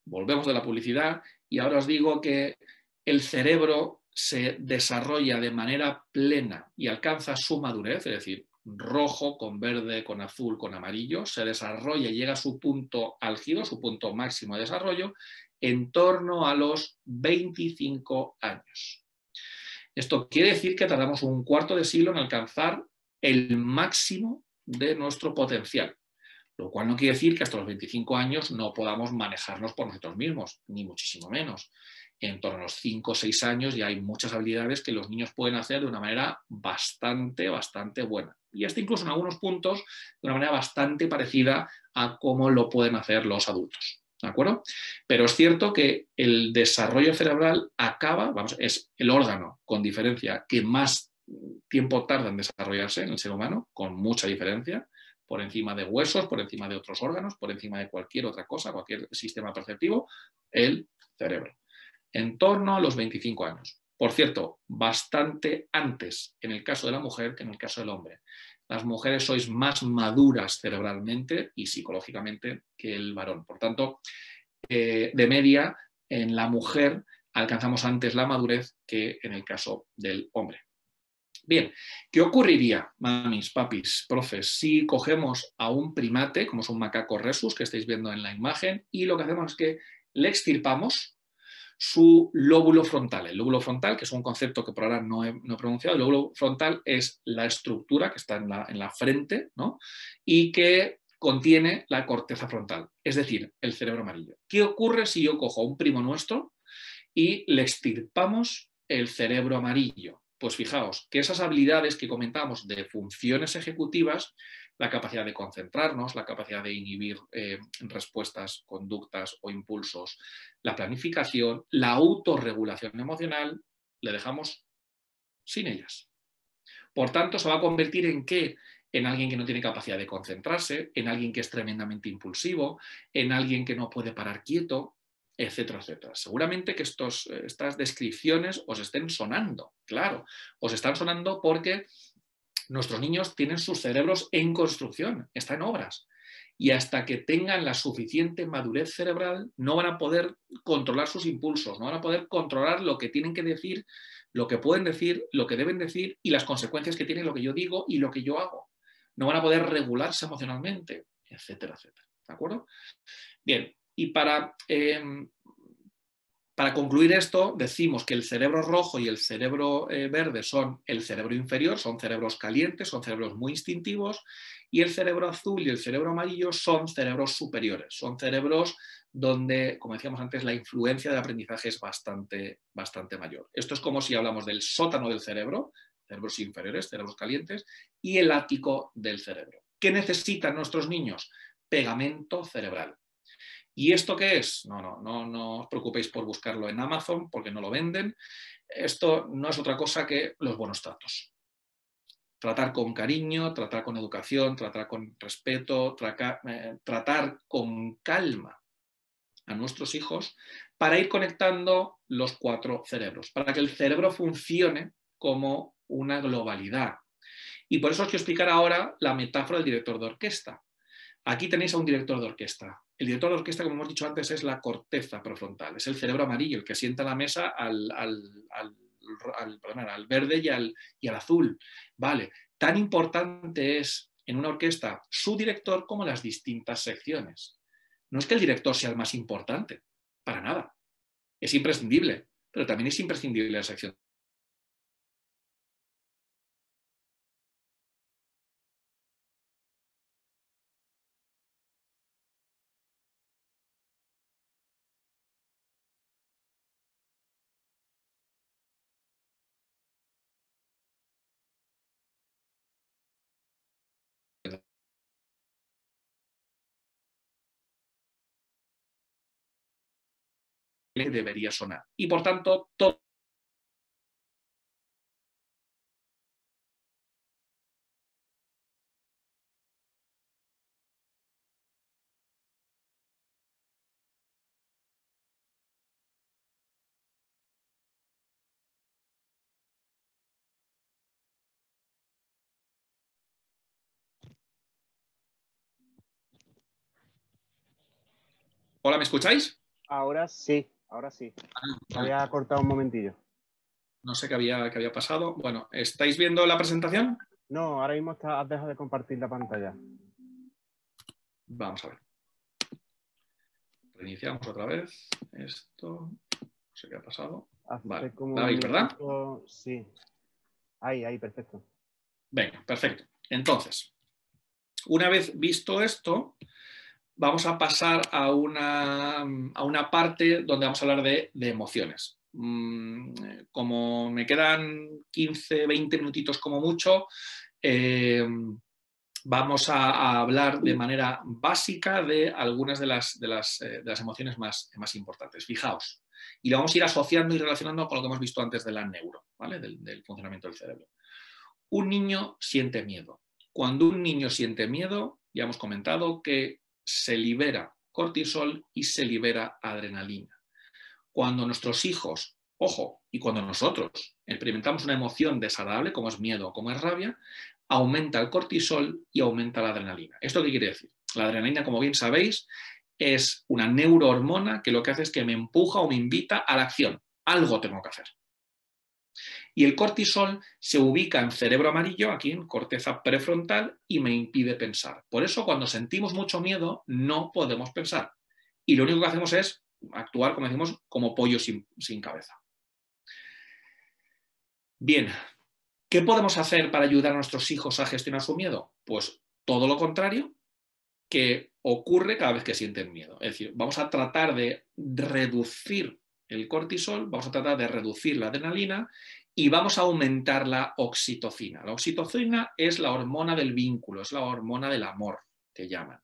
volvemos de la publicidad y ahora os digo que el cerebro se desarrolla de manera plena y alcanza su madurez, es decir, rojo con verde, con azul, con amarillo, se desarrolla y llega a su punto álgido, su punto máximo de desarrollo, en torno a los 25 años. Esto quiere decir que tardamos un cuarto de siglo en alcanzar el máximo de nuestro potencial, lo cual no quiere decir que hasta los 25 años no podamos manejarnos por nosotros mismos, ni muchísimo menos. en torno a los 5 o 6 años ya hay muchas habilidades que los niños pueden hacer de una manera bastante buena. Y hasta incluso en algunos puntos de una manera bastante parecida a cómo lo pueden hacer los adultos. ¿De acuerdo? Pero es cierto que el desarrollo cerebral es el órgano con diferencia que más tiempo tarda en desarrollarse en el ser humano, con mucha diferencia, por encima de huesos, por encima de otros órganos, por encima de cualquier otra cosa, cualquier sistema perceptivo, el cerebro. En torno a los 25 años. Por cierto, bastante antes en el caso de la mujer que en el caso del hombre. Las mujeres sois más maduras cerebralmente y psicológicamente que el varón. Por tanto, de media, en la mujer alcanzamos antes la madurez que en el caso del hombre. Bien, ¿qué ocurriría, mamis, papis, profes, si cogemos a un primate, como es un macaco rhesus que estáis viendo en la imagen, y lo que hacemos es que le extirpamos su lóbulo frontal? El lóbulo frontal, que es un concepto que por ahora no he pronunciado, el lóbulo frontal es la estructura que está en la frente, ¿no? Y que contiene la corteza frontal, es decir, el cerebro amarillo. ¿Qué ocurre si yo cojo a un primo nuestro y le extirpamos el cerebro amarillo? Pues fijaos que esas habilidades que comentamos de funciones ejecutivas, la capacidad de concentrarnos, la capacidad de inhibir respuestas, conductas o impulsos, la planificación, la autorregulación emocional, le dejamos sin ellas. Por tanto, se va a convertir ¿en qué? En alguien que no tiene capacidad de concentrarse, en alguien que es tremendamente impulsivo, en alguien que no puede parar quieto, etcétera, etcétera. Seguramente que estas descripciones os estén sonando, claro, os están sonando porque nuestros niños tienen sus cerebros en construcción, están en obras. Y hasta que tengan la suficiente madurez cerebral no van a poder controlar sus impulsos, no van a poder controlar lo que tienen que decir, lo que pueden decir, lo que deben decir y las consecuencias que tiene lo que yo digo y lo que yo hago. No van a poder regularse emocionalmente, etcétera, etcétera. ¿De acuerdo? Bien, y para concluir esto, decimos que el cerebro rojo y el cerebro verde son el cerebro inferior, son cerebros calientes, son cerebros muy instintivos, y el cerebro azul y el cerebro amarillo son cerebros superiores, son cerebros donde, como decíamos antes, la influencia del aprendizaje es bastante mayor. Esto es como si hablamos del sótano del cerebro, cerebros inferiores, cerebros calientes, y el ático del cerebro. ¿Qué necesitan nuestros niños? Pegamento cerebral. ¿Y esto qué es? No os preocupéis por buscarlo en Amazon porque no lo venden. Esto no es otra cosa que los buenos tratos. Tratar con cariño, tratar con educación, tratar con respeto, tratar con calma a nuestros hijos para ir conectando los 4 cerebros, para que el cerebro funcione como una globalidad. Y por eso os quiero explicar ahora la metáfora del director de orquesta. Aquí tenéis a un director de orquesta. El director de orquesta, como hemos dicho antes, es la corteza prefrontal, es el cerebro amarillo, el que sienta la mesa al verde y al azul. Vale, tan importante es en una orquesta su director como las distintas secciones. No es que el director sea el más importante, para nada. Es imprescindible, pero también es imprescindible la sección. Debería sonar. Y por tanto, todo. Hola, ¿me escucháis? Ahora sí, ahora sí. Había cortado un momentillo. No sé qué había pasado. Bueno, ¿estáis viendo la presentación? No, ahora mismo has dejado de compartir la pantalla. Vamos a ver. Reiniciamos otra vez. Esto, no sé qué ha pasado. Vale, ¿la veis, verdad? Sí. Ahí, perfecto. Venga, perfecto. Entonces, una vez visto esto, vamos a pasar a una parte donde vamos a hablar de emociones. Como me quedan 15, 20 minutitos como mucho, vamos a hablar de manera básica de algunas de las emociones más importantes. Fijaos, y lo vamos a ir asociando y relacionando con lo que hemos visto antes de la neuro, ¿vale? del funcionamiento del cerebro. Un niño siente miedo. Cuando un niño siente miedo, ya hemos comentado que se libera cortisol y se libera adrenalina. Cuando nuestros hijos, ojo, y cuando nosotros experimentamos una emoción desagradable, como es miedo o como es rabia, aumenta el cortisol y aumenta la adrenalina. ¿Esto qué quiere decir? La adrenalina, como bien sabéis, es una neurohormona que lo que hace es que me empuja o me invita a la acción. Algo tengo que hacer. Y el cortisol se ubica en cerebro amarillo, aquí en corteza prefrontal, y me impide pensar. Por eso, cuando sentimos mucho miedo, no podemos pensar. Y lo único que hacemos es actuar, como decimos, como pollo sin cabeza. Bien, ¿qué podemos hacer para ayudar a nuestros hijos a gestionar su miedo? Pues todo lo contrario que ocurre cada vez que sienten miedo. Es decir, vamos a tratar de reducir el cortisol, vamos a tratar de reducir la adrenalina y vamos a aumentar la oxitocina. La oxitocina es la hormona del vínculo, es la hormona del amor, que llaman.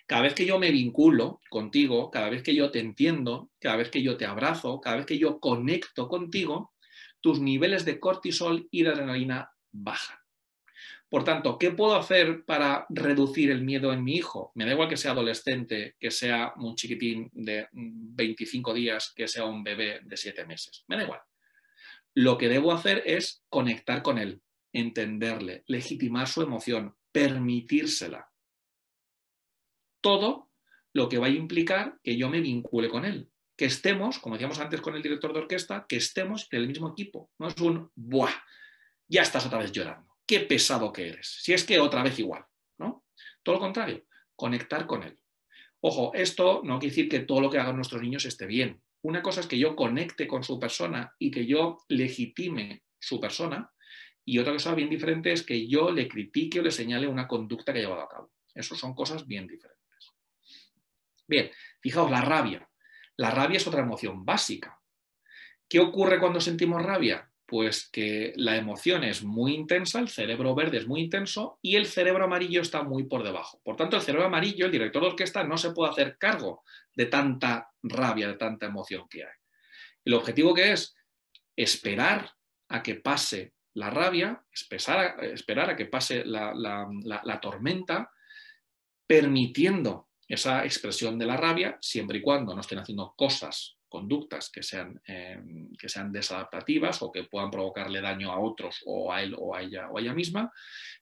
Cada vez que yo me vinculo contigo, cada vez que yo te entiendo, cada vez que yo te abrazo, cada vez que yo conecto contigo, tus niveles de cortisol y de adrenalina bajan. Por tanto, ¿qué puedo hacer para reducir el miedo en mi hijo? Me da igual que sea adolescente, que sea un chiquitín de 25 días, que sea un bebé de 7 meses. Me da igual. Lo que debo hacer es conectar con él, entenderle, legitimar su emoción, permitírsela. Todo lo que va a implicar que yo me vincule con él. Que estemos, como decíamos antes con el director de orquesta, que estemos en el mismo equipo. No es un ¡buah! Ya estás otra vez llorando. Qué pesado que eres. Si es que otra vez igual, ¿no? Todo lo contrario, conectar con él. Ojo, esto no quiere decir que todo lo que hagan nuestros niños esté bien. Una cosa es que yo conecte con su persona y que yo legitime su persona, y otra cosa bien diferente es que yo le critique o le señale una conducta que ha llevado a cabo. Eso son cosas bien diferentes. Bien, fijaos, la rabia. La rabia es otra emoción básica. ¿Qué ocurre cuando sentimos rabia? Pues que la emoción es muy intensa, el cerebro verde es muy intenso y el cerebro amarillo está muy por debajo. Por tanto, el cerebro amarillo, el director de orquesta, no se puede hacer cargo de tanta rabia, de tanta emoción que hay. El objetivo que es esperar a que pase la rabia, esperar a que pase la tormenta, permitiendo esa expresión de la rabia, siempre y cuando no estén haciendo conductas que sean desadaptativas o que puedan provocarle daño a otros o a él o a ella misma,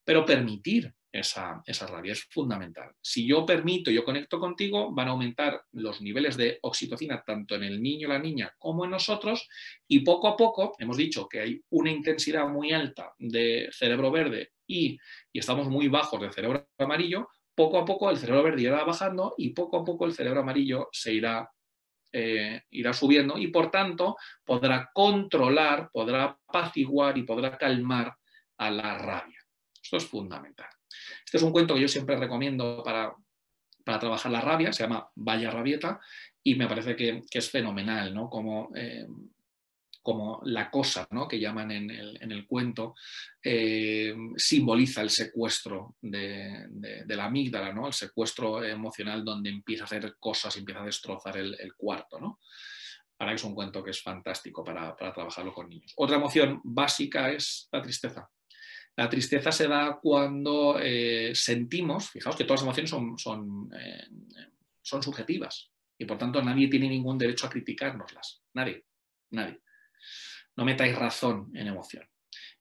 pero permitir esa rabia es fundamental. Si yo permito, yo conecto contigo, van a aumentar los niveles de oxitocina tanto en el niño o la niña como en nosotros y poco a poco, hemos dicho que hay una intensidad muy alta de cerebro verde y estamos muy bajos de cerebro amarillo, poco a poco el cerebro verde irá bajando y poco a poco el cerebro amarillo se irá subiendo y por tanto podrá controlar, podrá apaciguar y podrá calmar a la rabia. Esto es fundamental. Este es un cuento que yo siempre recomiendo para trabajar la rabia, se llama Vaya Rabieta y me parece que es fenomenal, ¿no? Como la cosa, ¿no?, que llaman en el cuento, simboliza el secuestro de la amígdala, ¿no?, el secuestro emocional donde empieza a hacer cosas y empieza a destrozar el cuarto, ¿no? Para que es un cuento que es fantástico para trabajarlo con niños. Otra emoción básica es la tristeza. La tristeza se da cuando sentimos, fijaos que todas las emociones son subjetivas y por tanto nadie tiene ningún derecho a criticárnoslas. Nadie. No metáis razón en emoción.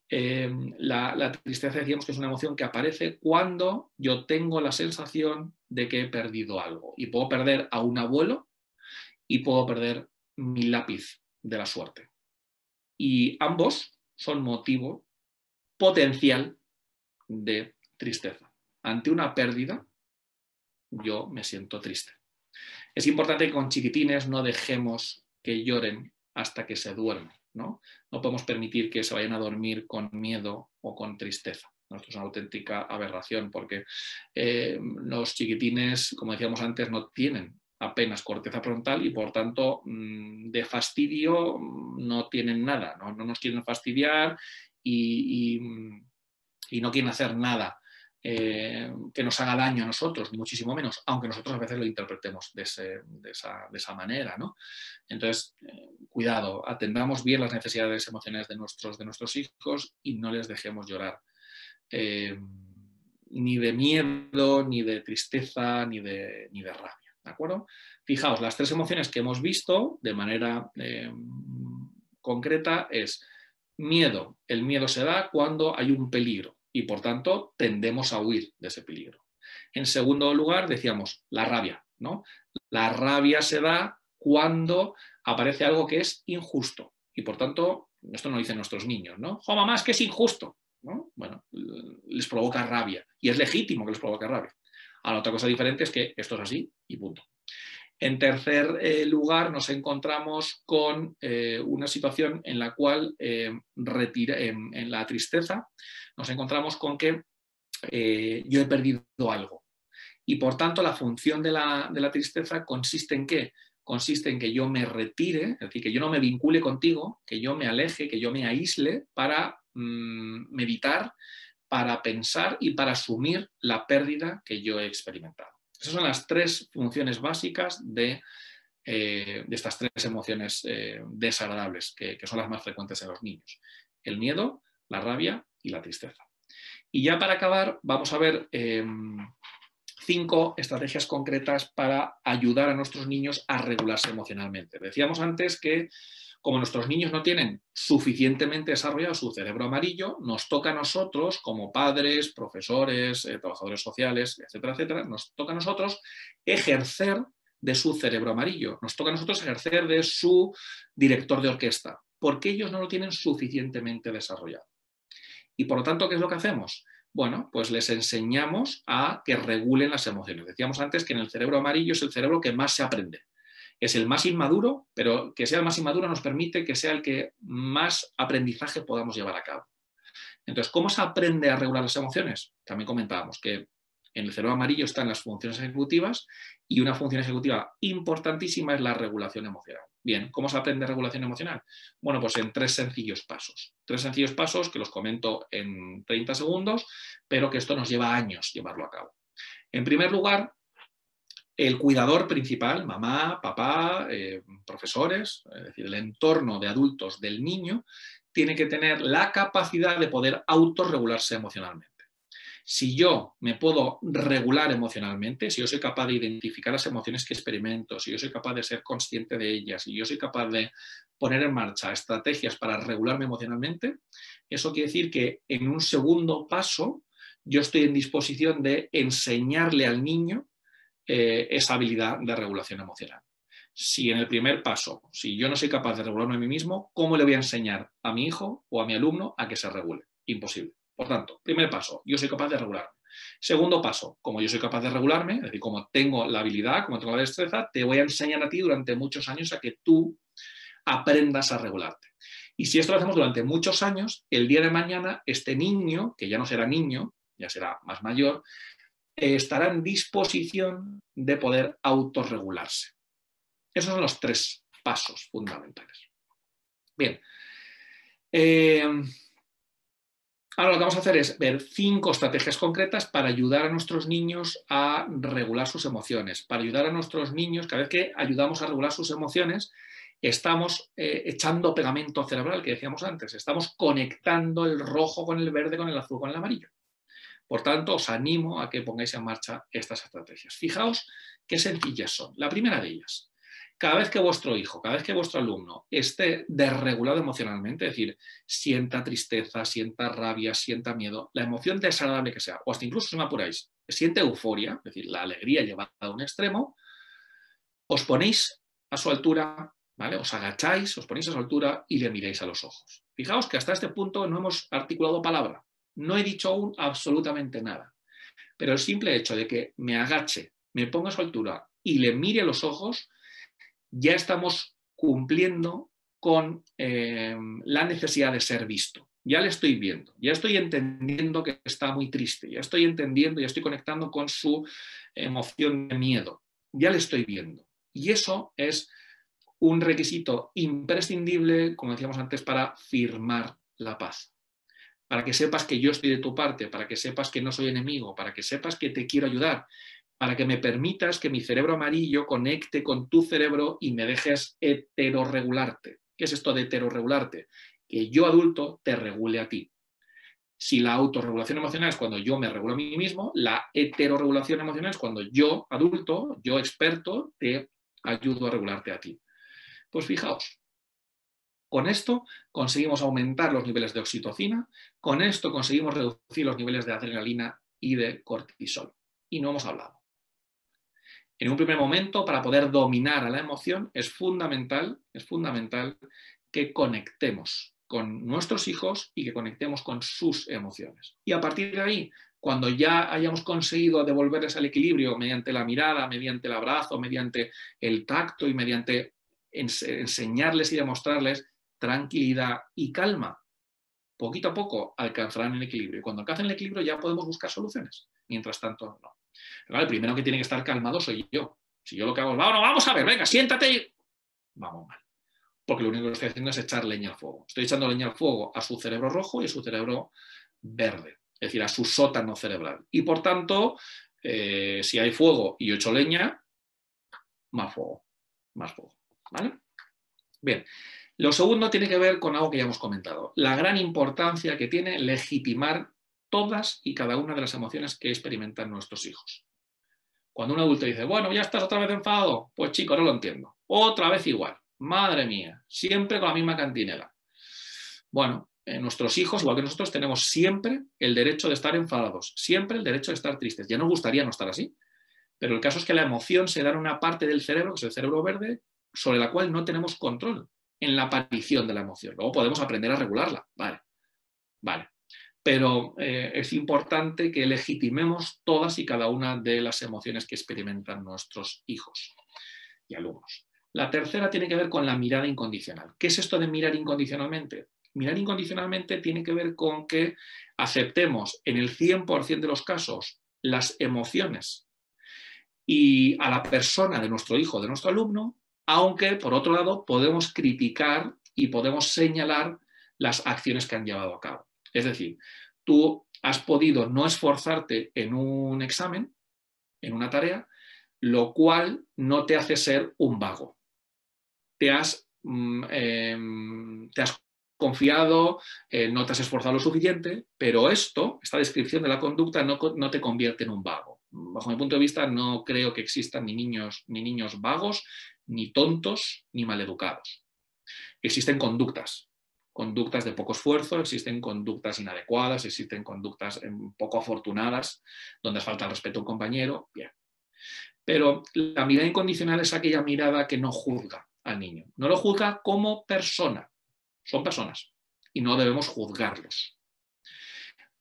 La tristeza decíamos que es una emoción que aparece cuando yo tengo la sensación de que he perdido algo. Y puedo perder a un abuelo y puedo perder mi lápiz de la suerte. Y ambos son motivo potencial de tristeza. Ante una pérdida, yo me siento triste. Es importante que con chiquitines no dejemos que lloren hasta que se duermen, ¿no? No podemos permitir que se vayan a dormir con miedo o con tristeza. Esto es una auténtica aberración porque los chiquitines, como decíamos antes, no tienen apenas corteza frontal y por tanto de fastidio no tienen nada, no nos quieren fastidiar y no quieren hacer nada que nos haga daño a nosotros, ni muchísimo menos, aunque nosotros a veces lo interpretemos de esa manera, ¿no? Entonces, cuidado, atendamos bien las necesidades emocionales de nuestros hijos y no les dejemos llorar. Ni de miedo, ni de tristeza, ni de rabia, ¿de acuerdo? Fijaos, las 3 emociones que hemos visto de manera concreta es miedo. El miedo se da cuando hay un peligro y por tanto tendemos a huir de ese peligro. En segundo lugar, decíamos la rabia, ¿no? La rabia se da cuando aparece algo que es injusto y por tanto, esto no lo dicen nuestros niños, ¿no? ¡Jo, mamá, es que es injusto! ¿No? Bueno, les provoca rabia y es legítimo que les provoque rabia. Ahora, otra cosa diferente es que esto es así y punto. En tercer lugar, nos encontramos con una situación en la cual, en la tristeza, nos encontramos con que yo he perdido algo. Y por tanto, la función de la tristeza consiste en ¿qué? Consiste en que yo me retire, es decir, que yo no me vincule contigo, que yo me aleje, que yo me aísle para meditar, para pensar y para asumir la pérdida que yo he experimentado. Esas son las 3 funciones básicas de estas 3 emociones desagradables, que son las más frecuentes en los niños. El miedo, la rabia y la tristeza. Y ya para acabar, vamos a ver 5 estrategias concretas para ayudar a nuestros niños a regularse emocionalmente. Decíamos antes que como nuestros niños no tienen suficientemente desarrollado su cerebro amarillo, nos toca a nosotros, como padres, profesores, trabajadores sociales, etcétera, etcétera, nos toca a nosotros ejercer de su cerebro amarillo, nos toca a nosotros ejercer de su director de orquesta, porque ellos no lo tienen suficientemente desarrollado. Y por lo tanto, ¿qué es lo que hacemos? Bueno, pues les enseñamos a que regulen las emociones. Decíamos antes que en el cerebro amarillo es el cerebro que más se aprende. Es el más inmaduro, pero que sea el más inmaduro nos permite que sea el que más aprendizaje podamos llevar a cabo. Entonces, ¿cómo se aprende a regular las emociones? También comentábamos que en el cerebro amarillo están las funciones ejecutivas y una función ejecutiva importantísima es la regulación emocional. Bien, ¿cómo se aprende regulación emocional? Bueno, pues en 3 sencillos pasos. 3 sencillos pasos que los comento en 30 segundos, pero que esto nos lleva años llevarlo a cabo. En primer lugar, el cuidador principal, mamá, papá, profesores, es decir, el entorno de adultos del niño, tiene que tener la capacidad de poder autorregularse emocionalmente. Si yo me puedo regular emocionalmente, si yo soy capaz de identificar las emociones que experimento, si yo soy capaz de ser consciente de ellas, si yo soy capaz de poner en marcha estrategias para regularme emocionalmente, eso quiere decir que en un segundo paso yo estoy en disposición de enseñarle al niño esa habilidad de regulación emocional. Si en el primer paso, si yo no soy capaz de regularme a mí mismo, ¿cómo le voy a enseñar a mi hijo o a mi alumno a que se regule? Imposible. Por tanto, primer paso, yo soy capaz de regularme. Segundo paso, como yo soy capaz de regularme, es decir, como tengo la habilidad, como tengo la destreza, te voy a enseñar a ti durante muchos años a que tú aprendas a regularte. Y si esto lo hacemos durante muchos años, el día de mañana este niño, que ya no será niño, ya será más mayor, estará en disposición de poder autorregularse. Esos son los 3 pasos fundamentales. Bien. Ahora lo que vamos a hacer es ver 5 estrategias concretas para ayudar a nuestros niños a regular sus emociones, para ayudar a nuestros niños, cada vez que ayudamos a regular sus emociones, estamos echando pegamento cerebral, que decíamos antes, estamos conectando el rojo con el verde, con el azul, con el amarillo. Por tanto, os animo a que pongáis en marcha estas estrategias. Fijaos qué sencillas son. La primera de ellas, cada vez que vuestro hijo, cada vez que vuestro alumno esté desregulado emocionalmente, es decir, sienta tristeza, sienta rabia, sienta miedo, la emoción desagradable que sea, o hasta incluso si me apuráis, siente euforia, es decir, la alegría llevada a un extremo, os ponéis a su altura, ¿vale? Os agacháis, os ponéis a su altura y le miráis a los ojos. Fijaos que hasta este punto no hemos articulado palabra. No he dicho aún absolutamente nada, pero el simple hecho de que me agache, me ponga a su altura y le mire a los ojos, ya estamos cumpliendo con la necesidad de ser visto. ya le estoy viendo, ya estoy entendiendo que está muy triste, ya estoy entendiendo, ya estoy conectando con su emoción de miedo, ya le estoy viendo. Y eso es un requisito imprescindible, como decíamos antes, para firmar la paz. Para que sepas que yo estoy de tu parte, para que sepas que no soy enemigo, para que sepas que te quiero ayudar, para que me permitas que mi cerebro amarillo conecte con tu cerebro y me dejes heterorregularte. ¿Qué es esto de heterorregularte? Que yo, adulto, te regule a ti. Si la autorregulación emocional es cuando yo me regulo a mí mismo, la heterorregulación emocional es cuando yo, adulto, yo, experto, te ayudo a regularte a ti. Pues fijaos, con esto conseguimos aumentar los niveles de oxitocina, con esto conseguimos reducir los niveles de adrenalina y de cortisol. Y no hemos hablado. En un primer momento, para poder dominar a la emoción, es fundamental que conectemos con nuestros hijos y que conectemos con sus emociones. Y a partir de ahí, cuando ya hayamos conseguido devolverles al equilibrio mediante la mirada, mediante el abrazo, mediante el tacto y mediante enseñarles y demostrarles tranquilidad y calma, poquito a poco alcanzarán el equilibrio. Y cuando alcancen el equilibrio ya podemos buscar soluciones. Mientras tanto, no. Pero el primero que tiene que estar calmado soy yo. Si yo lo que hago es, vamos a ver, venga, siéntate y... Vamos mal. Porque lo único que estoy haciendo es echar leña al fuego. Estoy echando leña al fuego a su cerebro rojo y a su cerebro verde. Es decir, a su sótano cerebral. Y por tanto, si hay fuego y yo echo leña, más fuego. Más fuego. ¿Vale? Bien. Lo segundo tiene que ver con algo que ya hemos comentado. La gran importancia que tiene legitimar todas y cada una de las emociones que experimentan nuestros hijos. Cuando un adulto dice, bueno, ya estás otra vez enfadado, pues chico, no lo entiendo. Otra vez igual. Madre mía, siempre con la misma cantinela. Bueno, nuestros hijos, igual que nosotros, tenemos siempre el derecho de estar enfadados, siempre el derecho de estar tristes. Ya nos gustaría no estar así, pero el caso es que la emoción se da en una parte del cerebro, que es el cerebro verde, sobre la cual no tenemos control en la aparición de la emoción. Luego podemos aprender a regularla, vale. Pero es importante que legitimemos todas y cada una de las emociones que experimentan nuestros hijos y alumnos. La tercera tiene que ver con la mirada incondicional. ¿Qué es esto de mirar incondicionalmente? Mirar incondicionalmente tiene que ver con que aceptemos en el 100% de los casos las emociones y a la persona de nuestro hijo, de nuestro alumno, aunque por otro lado podemos criticar y podemos señalar las acciones que han llevado a cabo. Es decir, tú has podido no esforzarte en un examen, en una tarea, lo cual no te hace ser un vago. Te has confiado, no te has esforzado lo suficiente, pero esta descripción de la conducta no te convierte en un vago. Bajo mi punto de vista, no creo que existan ni niños vagos, ni tontos, ni maleducados. Existen conductas de poco esfuerzo, existen conductas inadecuadas, existen conductas poco afortunadas, donde falta el respeto a un compañero, bien. Pero la mirada incondicional es aquella mirada que no juzga al niño, no lo juzga como persona, son personas y no debemos juzgarlos.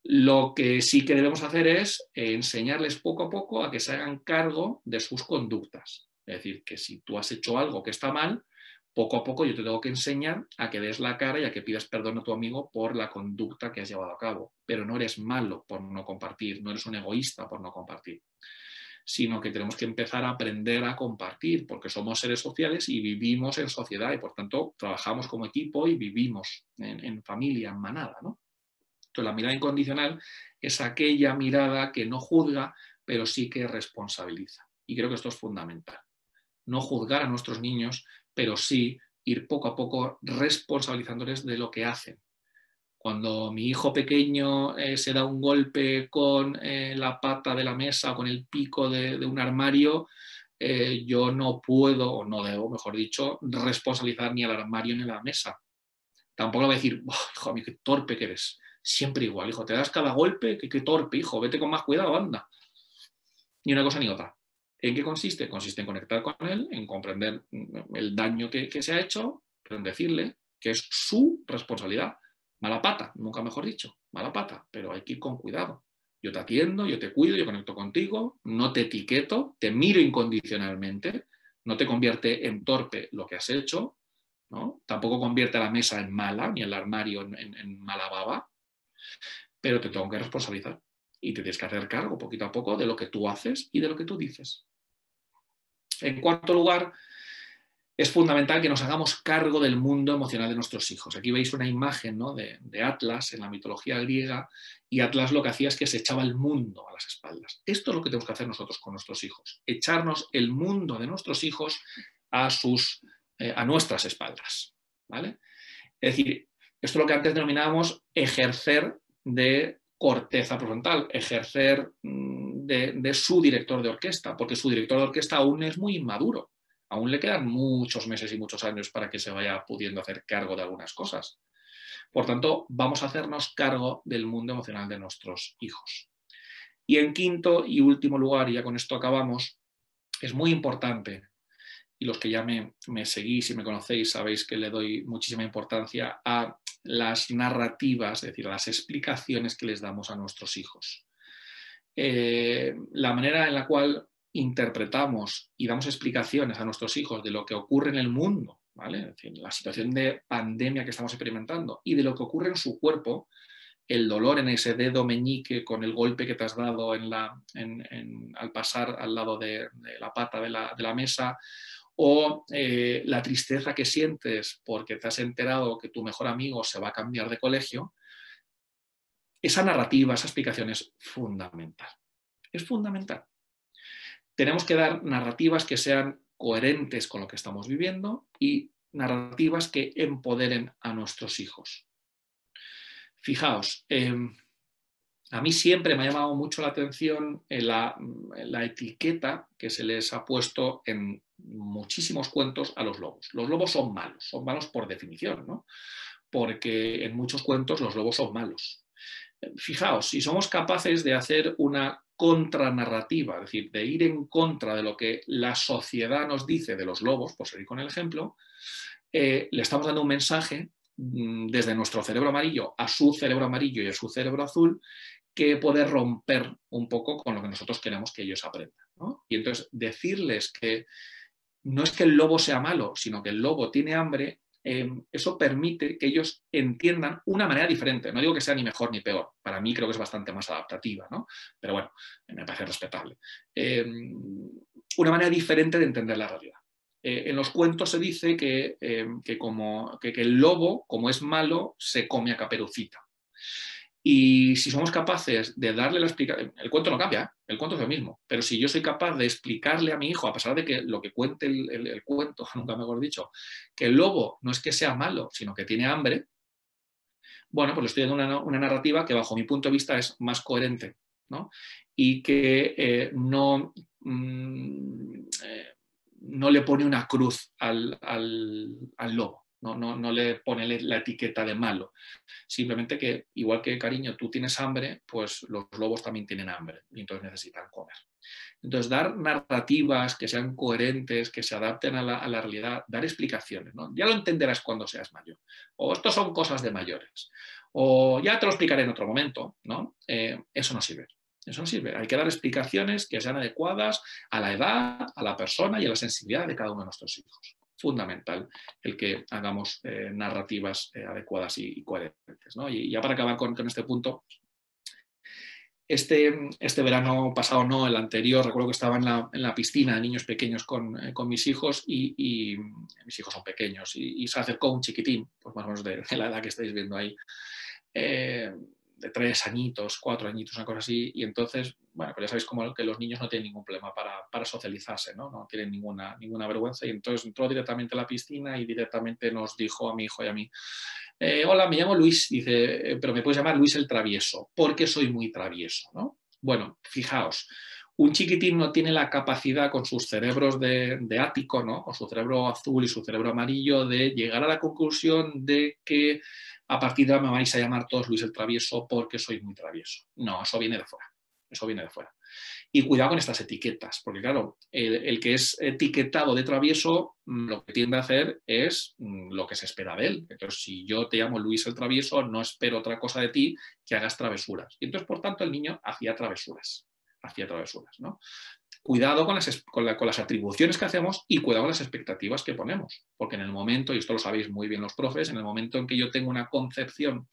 Lo que sí que debemos hacer es enseñarles poco a poco a que se hagan cargo de sus conductas. Es decir, que si tú has hecho algo que está mal, poco a poco yo te tengo que enseñar a que des la cara y a que pidas perdón a tu amigo por la conducta que has llevado a cabo. Pero no eres malo por no compartir, no eres un egoísta por no compartir, sino que tenemos que empezar a aprender a compartir, porque somos seres sociales y vivimos en sociedad y por tanto trabajamos como equipo y vivimos en familia, en manada, ¿no? Entonces la mirada incondicional es aquella mirada que no juzga, pero sí que responsabiliza. Y creo que esto es fundamental. No juzgar a nuestros niños, pero sí ir poco a poco responsabilizándoles de lo que hacen. Cuando mi hijo pequeño se da un golpe con la pata de la mesa o con el pico de un armario, yo no puedo, o no debo, mejor dicho, responsabilizar ni al armario ni a la mesa. Tampoco voy a decir, oh, hijo mío, qué torpe que eres. Siempre igual, hijo, te das cada golpe, qué torpe, hijo, vete con más cuidado, anda. Ni una cosa ni otra. ¿En qué consiste? Consiste en conectar con él, en comprender el daño que se ha hecho, pero en decirle que es su responsabilidad. Mala pata, nunca mejor dicho, mala pata, pero hay que ir con cuidado. Yo te atiendo, yo te cuido, yo conecto contigo, no te etiqueto, te miro incondicionalmente, no te convierte en torpe lo que has hecho, ¿no? Tampoco convierte la mesa en mala, ni el armario en mala baba, pero te tengo que responsabilizar y te tienes que hacer cargo poquito a poco de lo que tú haces y de lo que tú dices. En cuarto lugar, es fundamental que nos hagamos cargo del mundo emocional de nuestros hijos. Aquí veis una imagen, ¿no?, de Atlas en la mitología griega, y Atlas lo que hacía es que se echaba el mundo a las espaldas. Esto es lo que tenemos que hacer nosotros con nuestros hijos, echarnos el mundo de nuestros hijos a nuestras espaldas, ¿vale? Es decir, esto es lo que antes denominábamos ejercer de corteza prefrontal, ejercer de su director de orquesta, porque su director de orquesta aún es muy inmaduro. Aún le quedan muchos meses y muchos años para que se vaya pudiendo hacer cargo de algunas cosas. Por tanto, vamos a hacernos cargo del mundo emocional de nuestros hijos. Y en quinto y último lugar, y ya con esto acabamos, es muy importante, y los que ya me seguís y me conocéis sabéis que le doy muchísima importancia a las narrativas, es decir, a las explicaciones que les damos a nuestros hijos. La manera en la cual interpretamos y damos explicaciones a nuestros hijos de lo que ocurre en el mundo, ¿vale? Es decir, la situación de pandemia que estamos experimentando y de lo que ocurre en su cuerpo, el dolor en ese dedo meñique con el golpe que te has dado al pasar al lado de la pata de la mesa, o la tristeza que sientes porque te has enterado que tu mejor amigo se va a cambiar de colegio. Esa narrativa, esa explicación es fundamental. Es fundamental. Tenemos que dar narrativas que sean coherentes con lo que estamos viviendo y narrativas que empoderen a nuestros hijos. Fijaos, a mí siempre me ha llamado mucho la atención la etiqueta que se les ha puesto en muchísimos cuentos a los lobos. Los lobos son malos por definición, ¿no? Porque en muchos cuentos los lobos son malos. Fijaos, si somos capaces de hacer una contranarrativa, es decir, de ir en contra de lo que la sociedad nos dice de los lobos, por seguir con el ejemplo, le estamos dando un mensaje desde nuestro cerebro amarillo a su cerebro amarillo y a su cerebro azul que puede romper un poco con lo que nosotros queremos que ellos aprendan, ¿no? Y entonces decirles que no es que el lobo sea malo, sino que el lobo tiene hambre, eso permite que ellos entiendan una manera diferente. No digo que sea ni mejor ni peor, para mí creo que es bastante más adaptativa, ¿no? Pero bueno, me parece respetable. Una manera diferente de entender la realidad. En los cuentos se dice que el lobo, como es malo, se come a Caperucita. Y si somos capaces de darle la explicación, el cuento no cambia, el cuento es el mismo, pero si yo soy capaz de explicarle a mi hijo, a pesar de que lo que cuente el cuento, nunca mejor dicho, que el lobo no es que sea malo, sino que tiene hambre, bueno, pues le estoy dando una narrativa que bajo mi punto de vista es más coherente, ¿no? Y que no le pone una cruz al lobo. No le pone la etiqueta de malo. Simplemente que, igual que, cariño, tú tienes hambre, pues los lobos también tienen hambre y entonces necesitan comer. Entonces, dar narrativas que sean coherentes, que se adapten a la realidad, dar explicaciones, ¿no? Ya lo entenderás cuando seas mayor. O esto son cosas de mayores. O ya te lo explicaré en otro momento, ¿no? Eso no sirve. Eso no sirve. Hay que dar explicaciones que sean adecuadas a la edad, a la persona y a la sensibilidad de cada uno de nuestros hijos. Fundamental el que hagamos narrativas adecuadas y coherentes, ¿no? Y ya para acabar con este punto, este verano pasado, no, el anterior, recuerdo que estaba en la piscina de niños pequeños con mis hijos y mis hijos son pequeños y se acercó un chiquitín, pues más o menos de la edad que estáis viendo ahí, de 3 añitos, 4 añitos, una cosa así, y entonces, bueno, pues ya sabéis como que los niños no tienen ningún problema para socializarse, ¿no? No tienen ninguna vergüenza, y entonces entró directamente a la piscina y directamente nos dijo a mi hijo y a mí, hola, me llamo Luis, dice, pero me puedes llamar Luis el travieso, porque soy muy travieso, ¿no? Bueno, fijaos, un chiquitín no tiene la capacidad con sus cerebros de ático, ¿no? Con su cerebro azul y su cerebro amarillo, de llegar a la conclusión de que a partir de ahora me vais a llamar todos Luis el travieso porque soy muy travieso. No, eso viene de fuera. Eso viene de fuera. Y cuidado con estas etiquetas, porque claro, el que es etiquetado de travieso lo que tiende a hacer es lo que se espera de él. Entonces, si yo te llamo Luis el travieso, no espero otra cosa de ti que hagas travesuras. Y entonces, por tanto, el niño hacía travesuras. hacía travesuras, ¿no? Cuidado con las atribuciones que hacemos y cuidado con las expectativas que ponemos, porque en el momento, y esto lo sabéis muy bien los profes, en el momento en que yo tengo una concepción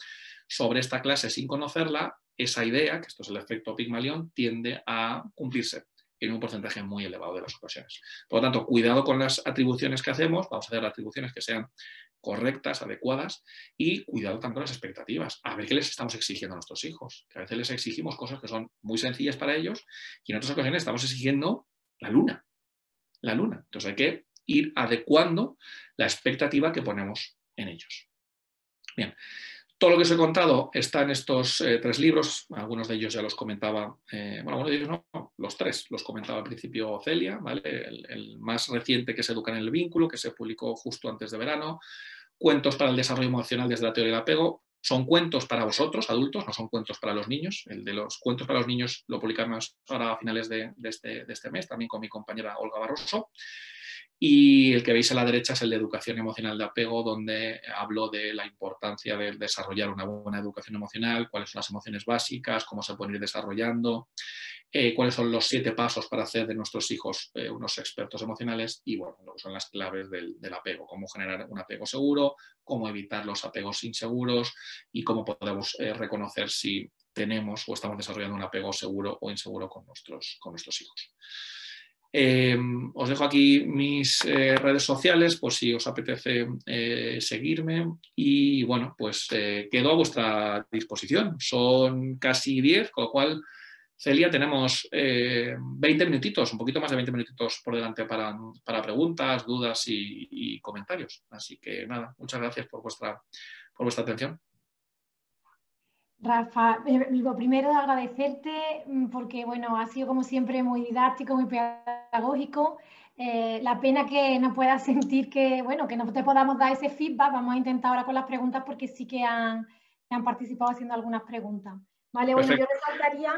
sobre esta clase sin conocerla, esa idea, que esto es el efecto Pigmalión, tiende a cumplirse en un porcentaje muy elevado de las ocasiones. Por lo tanto, cuidado con las atribuciones que hacemos, vamos a hacer atribuciones que sean correctas, adecuadas, y cuidado también con las expectativas, a ver qué les estamos exigiendo a nuestros hijos, que a veces les exigimos cosas que son muy sencillas para ellos y en otras ocasiones estamos exigiendo la luna. Entonces hay que ir adecuando la expectativa que ponemos en ellos. Bien. Todo lo que os he contado está en estos 3 libros, algunos de ellos ya los comentaba, bueno, algunos de ellos no, los 3 los comentaba al principio Celia, ¿vale? El más reciente, que es Educar en el vínculo, que se publicó justo antes de verano, Cuentos para el desarrollo emocional desde la teoría del apego, son cuentos para vosotros, adultos, no son cuentos para los niños. El de los cuentos para los niños lo publicamos ahora a finales de este mes, también con mi compañera Olga Barroso. Y el que veis a la derecha es el de educación emocional de apego, donde hablo de la importancia de desarrollar una buena educación emocional, cuáles son las emociones básicas, cómo se pueden ir desarrollando, cuáles son los 7 pasos para hacer de nuestros hijos unos expertos emocionales y, bueno, son las claves del apego, cómo generar un apego seguro, cómo evitar los apegos inseguros y cómo podemos reconocer si tenemos o estamos desarrollando un apego seguro o inseguro con nuestros hijos. Os dejo aquí mis redes sociales por si os apetece seguirme y bueno, pues quedo a vuestra disposición. Son casi 10, con lo cual, Celia, tenemos 20 minutitos, un poquito más de 20 minutitos por delante para preguntas, dudas y comentarios. Así que nada, muchas gracias por vuestra atención. Rafa, lo primero agradecerte porque bueno, ha sido como siempre muy didáctico, muy pedagógico. La pena que no puedas sentir que, bueno, que no te podamos dar ese feedback. Vamos a intentar ahora con las preguntas porque sí que han participado haciendo algunas preguntas. Vale, bueno, yo resaltaría,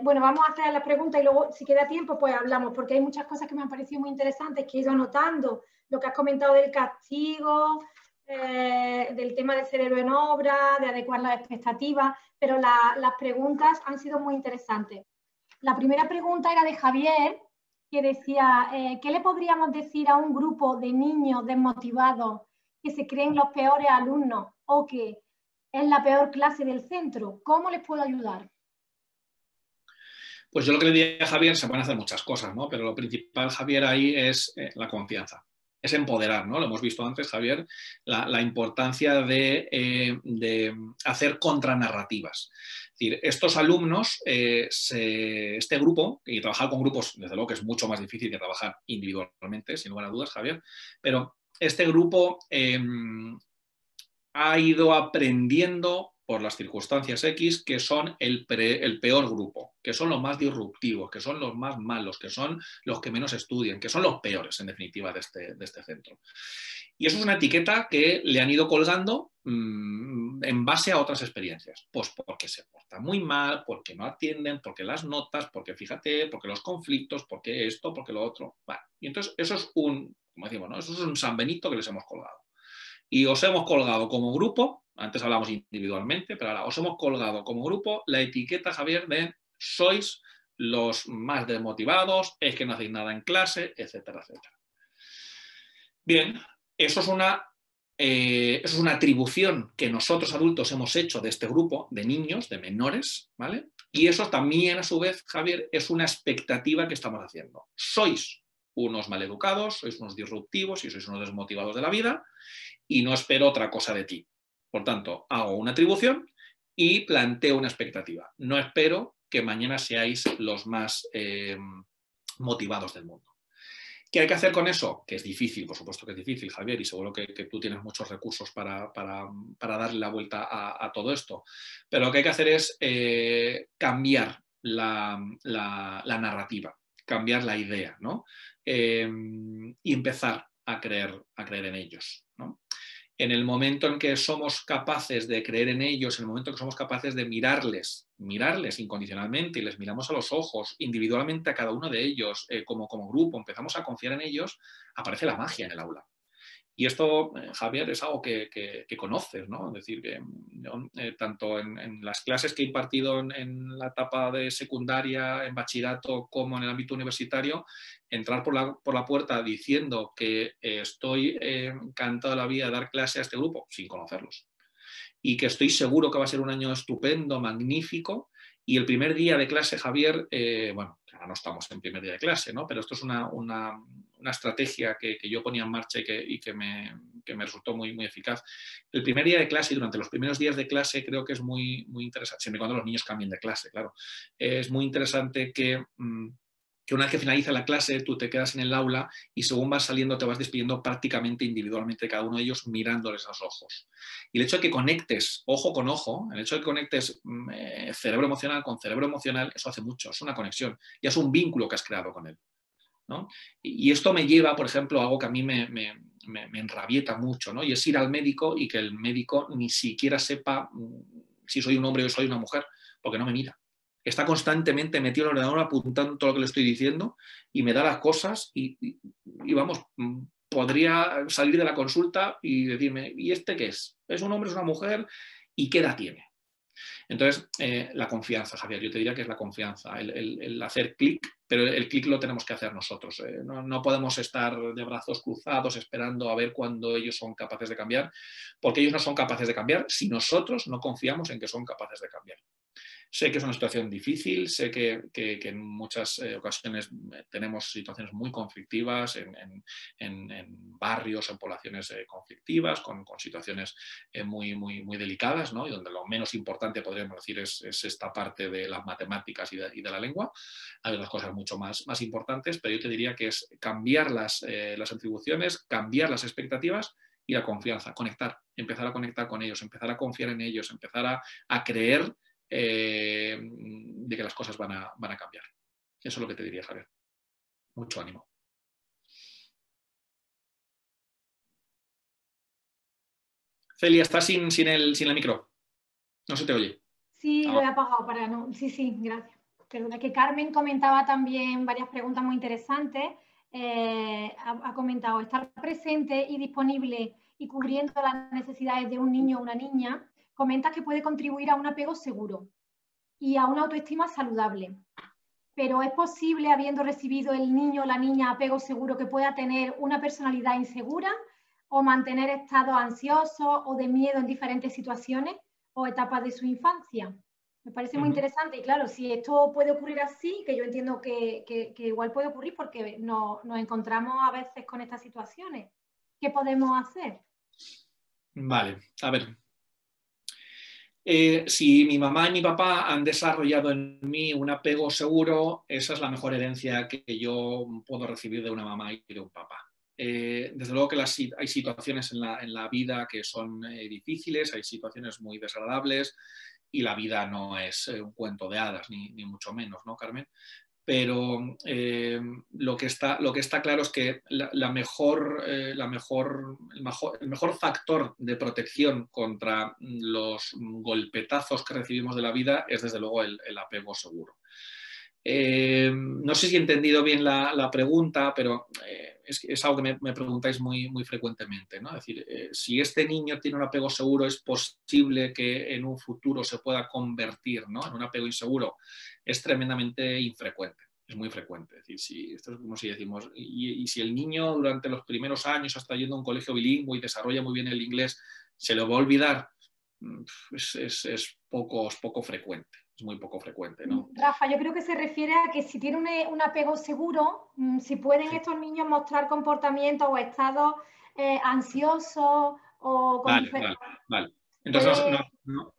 bueno, vamos a hacer las preguntas y luego si queda tiempo pues hablamos, porque hay muchas cosas que me han parecido muy interesantes que he ido anotando, lo que has comentado del castigo, del tema del cerebro en obra, de adecuar las expectativas, pero las preguntas han sido muy interesantes. La primera pregunta era de Javier, que decía, ¿qué le podríamos decir a un grupo de niños desmotivados que se creen los peores alumnos o que es la peor clase del centro? ¿Cómo les puedo ayudar? Pues yo lo que le diría a Javier, se pueden hacer muchas cosas, ¿no? Pero lo principal, Javier, ahí es la confianza. Es empoderar, ¿no? Lo hemos visto antes, Javier, la importancia de hacer contranarrativas. Es decir, estos alumnos, este grupo, y trabajar con grupos, desde luego que es mucho más difícil que trabajar individualmente, sin lugar a dudas, Javier, pero este grupo ha ido aprendiendo por las circunstancias X, que son el peor grupo, que son los más disruptivos, que son los más malos, que son los que menos estudian, que son los peores, en definitiva, de este centro. Y eso es una etiqueta que le han ido colgando en base a otras experiencias. Pues porque se portan muy mal, porque no atienden, porque las notas, porque fíjate, porque los conflictos, porque esto, porque lo otro. Vale. Y entonces eso es como decimos, ¿no? Eso es un San Benito que les hemos colgado. Y os hemos colgado como grupo, antes hablamos individualmente, pero ahora os hemos colgado como grupo la etiqueta, Javier, de sois los más desmotivados, es que no hacéis nada en clase, etcétera, etcétera. Bien, eso es una atribución que nosotros adultos hemos hecho de este grupo de niños, de menores, ¿vale? Y eso también, a su vez, Javier, es una expectativa que estamos haciendo. Sois unos maleducados, sois unos disruptivos y sois unos desmotivados de la vida, y no espero otra cosa de ti. Por tanto, hago una atribución y planteo una expectativa. No espero que mañana seáis los más motivados del mundo. ¿Qué hay que hacer con eso? Que es difícil, por supuesto que es difícil, Javier, y seguro que tú tienes muchos recursos para darle la vuelta a todo esto. Pero lo que hay que hacer es cambiar la narrativa, cambiar la idea, ¿no? Y empezar a creer en ellos, ¿no? En el momento en que somos capaces de creer en ellos, en el momento en que somos capaces de mirarles incondicionalmente y les miramos a los ojos individualmente a cada uno de ellos como grupo, empezamos a confiar en ellos, aparece la magia en el aula. Y esto, Javier, es algo que conoces, ¿no? Es decir, que tanto en las clases que he impartido en la etapa de secundaria, en bachillerato, como en el ámbito universitario, entrar por la puerta diciendo que estoy encantado de la vida de dar clase a este grupo, sin conocerlos, y que estoy seguro que va a ser un año estupendo, magnífico. Y el primer día de clase, Javier, bueno, ahora no estamos en primer día de clase, ¿no? Pero esto es una estrategia que yo ponía en marcha y que me resultó muy, muy eficaz. El primer día de clase y durante los primeros días de clase creo que es muy, muy interesante, siempre y cuando los niños cambien de clase, claro. Es muy interesante que una vez que finaliza la clase tú te quedas en el aula y según vas saliendo te vas despidiendo prácticamente individualmente cada uno de ellos mirándoles a los ojos. Y el hecho de que conectes ojo con ojo, el hecho de que conectes cerebro emocional con cerebro emocional, eso hace mucho, es una conexión, ya es un vínculo que has creado con él, ¿no? Y esto me lleva, por ejemplo, a algo que a mí me enrabieta mucho, ¿no? Y es ir al médico y que el médico ni siquiera sepa si soy un hombre o soy una mujer, porque no me mira. Está constantemente metido en el ordenador apuntando todo lo que le estoy diciendo y me da las cosas y vamos, podría salir de la consulta y decirme, ¿y este qué es? ¿Es un hombre, es una mujer? ¿Y qué edad tiene? Entonces, la confianza, Javier, yo te diría que es la confianza, el hacer clic, pero el clic lo tenemos que hacer nosotros. No podemos estar de brazos cruzados esperando a ver cuándo ellos son capaces de cambiar, porque ellos no son capaces de cambiar si nosotros no confiamos en que son capaces de cambiar. Sé que es una situación difícil, sé que en muchas ocasiones tenemos situaciones muy conflictivas en barrios, en poblaciones conflictivas, con situaciones muy, muy, muy delicadas, ¿no? Y donde lo menos importante, podríamos decir, es esta parte de las matemáticas y de la lengua. Hay otras cosas mucho más importantes, pero yo te diría que es cambiar las atribuciones, cambiar las expectativas y la confianza, conectar, empezar a conectar con ellos, empezar a confiar en ellos, empezar a creer de que las cosas van a cambiar. Eso es lo que te diría, Javier. Mucho ánimo. Celia, estás sin el micro. No se te oye. Sí, lo he apagado para no. Sí, gracias. Perdona, que Carmen comentaba también varias preguntas muy interesantes. Ha comentado estar presente y disponible y cubriendo las necesidades de un niño o una niña. Comenta que puede contribuir a un apego seguro y a una autoestima saludable. Pero ¿es posible, habiendo recibido el niño o la niña apego seguro, que pueda tener una personalidad insegura o mantener estados ansiosos o de miedo en diferentes situaciones o etapas de su infancia? Me parece muy interesante y claro, si esto puede ocurrir así, que yo entiendo que igual puede ocurrir porque nos encontramos a veces con estas situaciones, ¿qué podemos hacer? Vale, a ver. Si mi mamá y mi papá han desarrollado en mí un apego seguro, esa es la mejor herencia que yo puedo recibir de una mamá y de un papá. Desde luego que hay situaciones en la vida que son difíciles, hay situaciones muy desagradables y la vida no es un cuento de hadas, ni mucho menos, ¿no, Carmen? Pero lo que está claro es que el mejor factor de protección contra los golpetazos que recibimos de la vida es desde luego el apego seguro. No sé si he entendido bien la pregunta, pero es algo que me preguntáis muy, muy frecuentemente, ¿no? Es decir, si este niño tiene un apego seguro, ¿es posible que en un futuro se pueda convertir, ¿no?, en un apego inseguro? Es tremendamente infrecuente, es muy frecuente. Es decir, esto es como si decimos, y si el niño durante los primeros años hasta yendo a un colegio bilingüe y desarrolla muy bien el inglés, ¿se lo va a olvidar? Es poco frecuente. Es muy poco frecuente, ¿no? Rafa, yo creo que se refiere a que si tiene un apego seguro, si pueden estos niños mostrar comportamientos o estados ansiosos o con Vale. Entonces,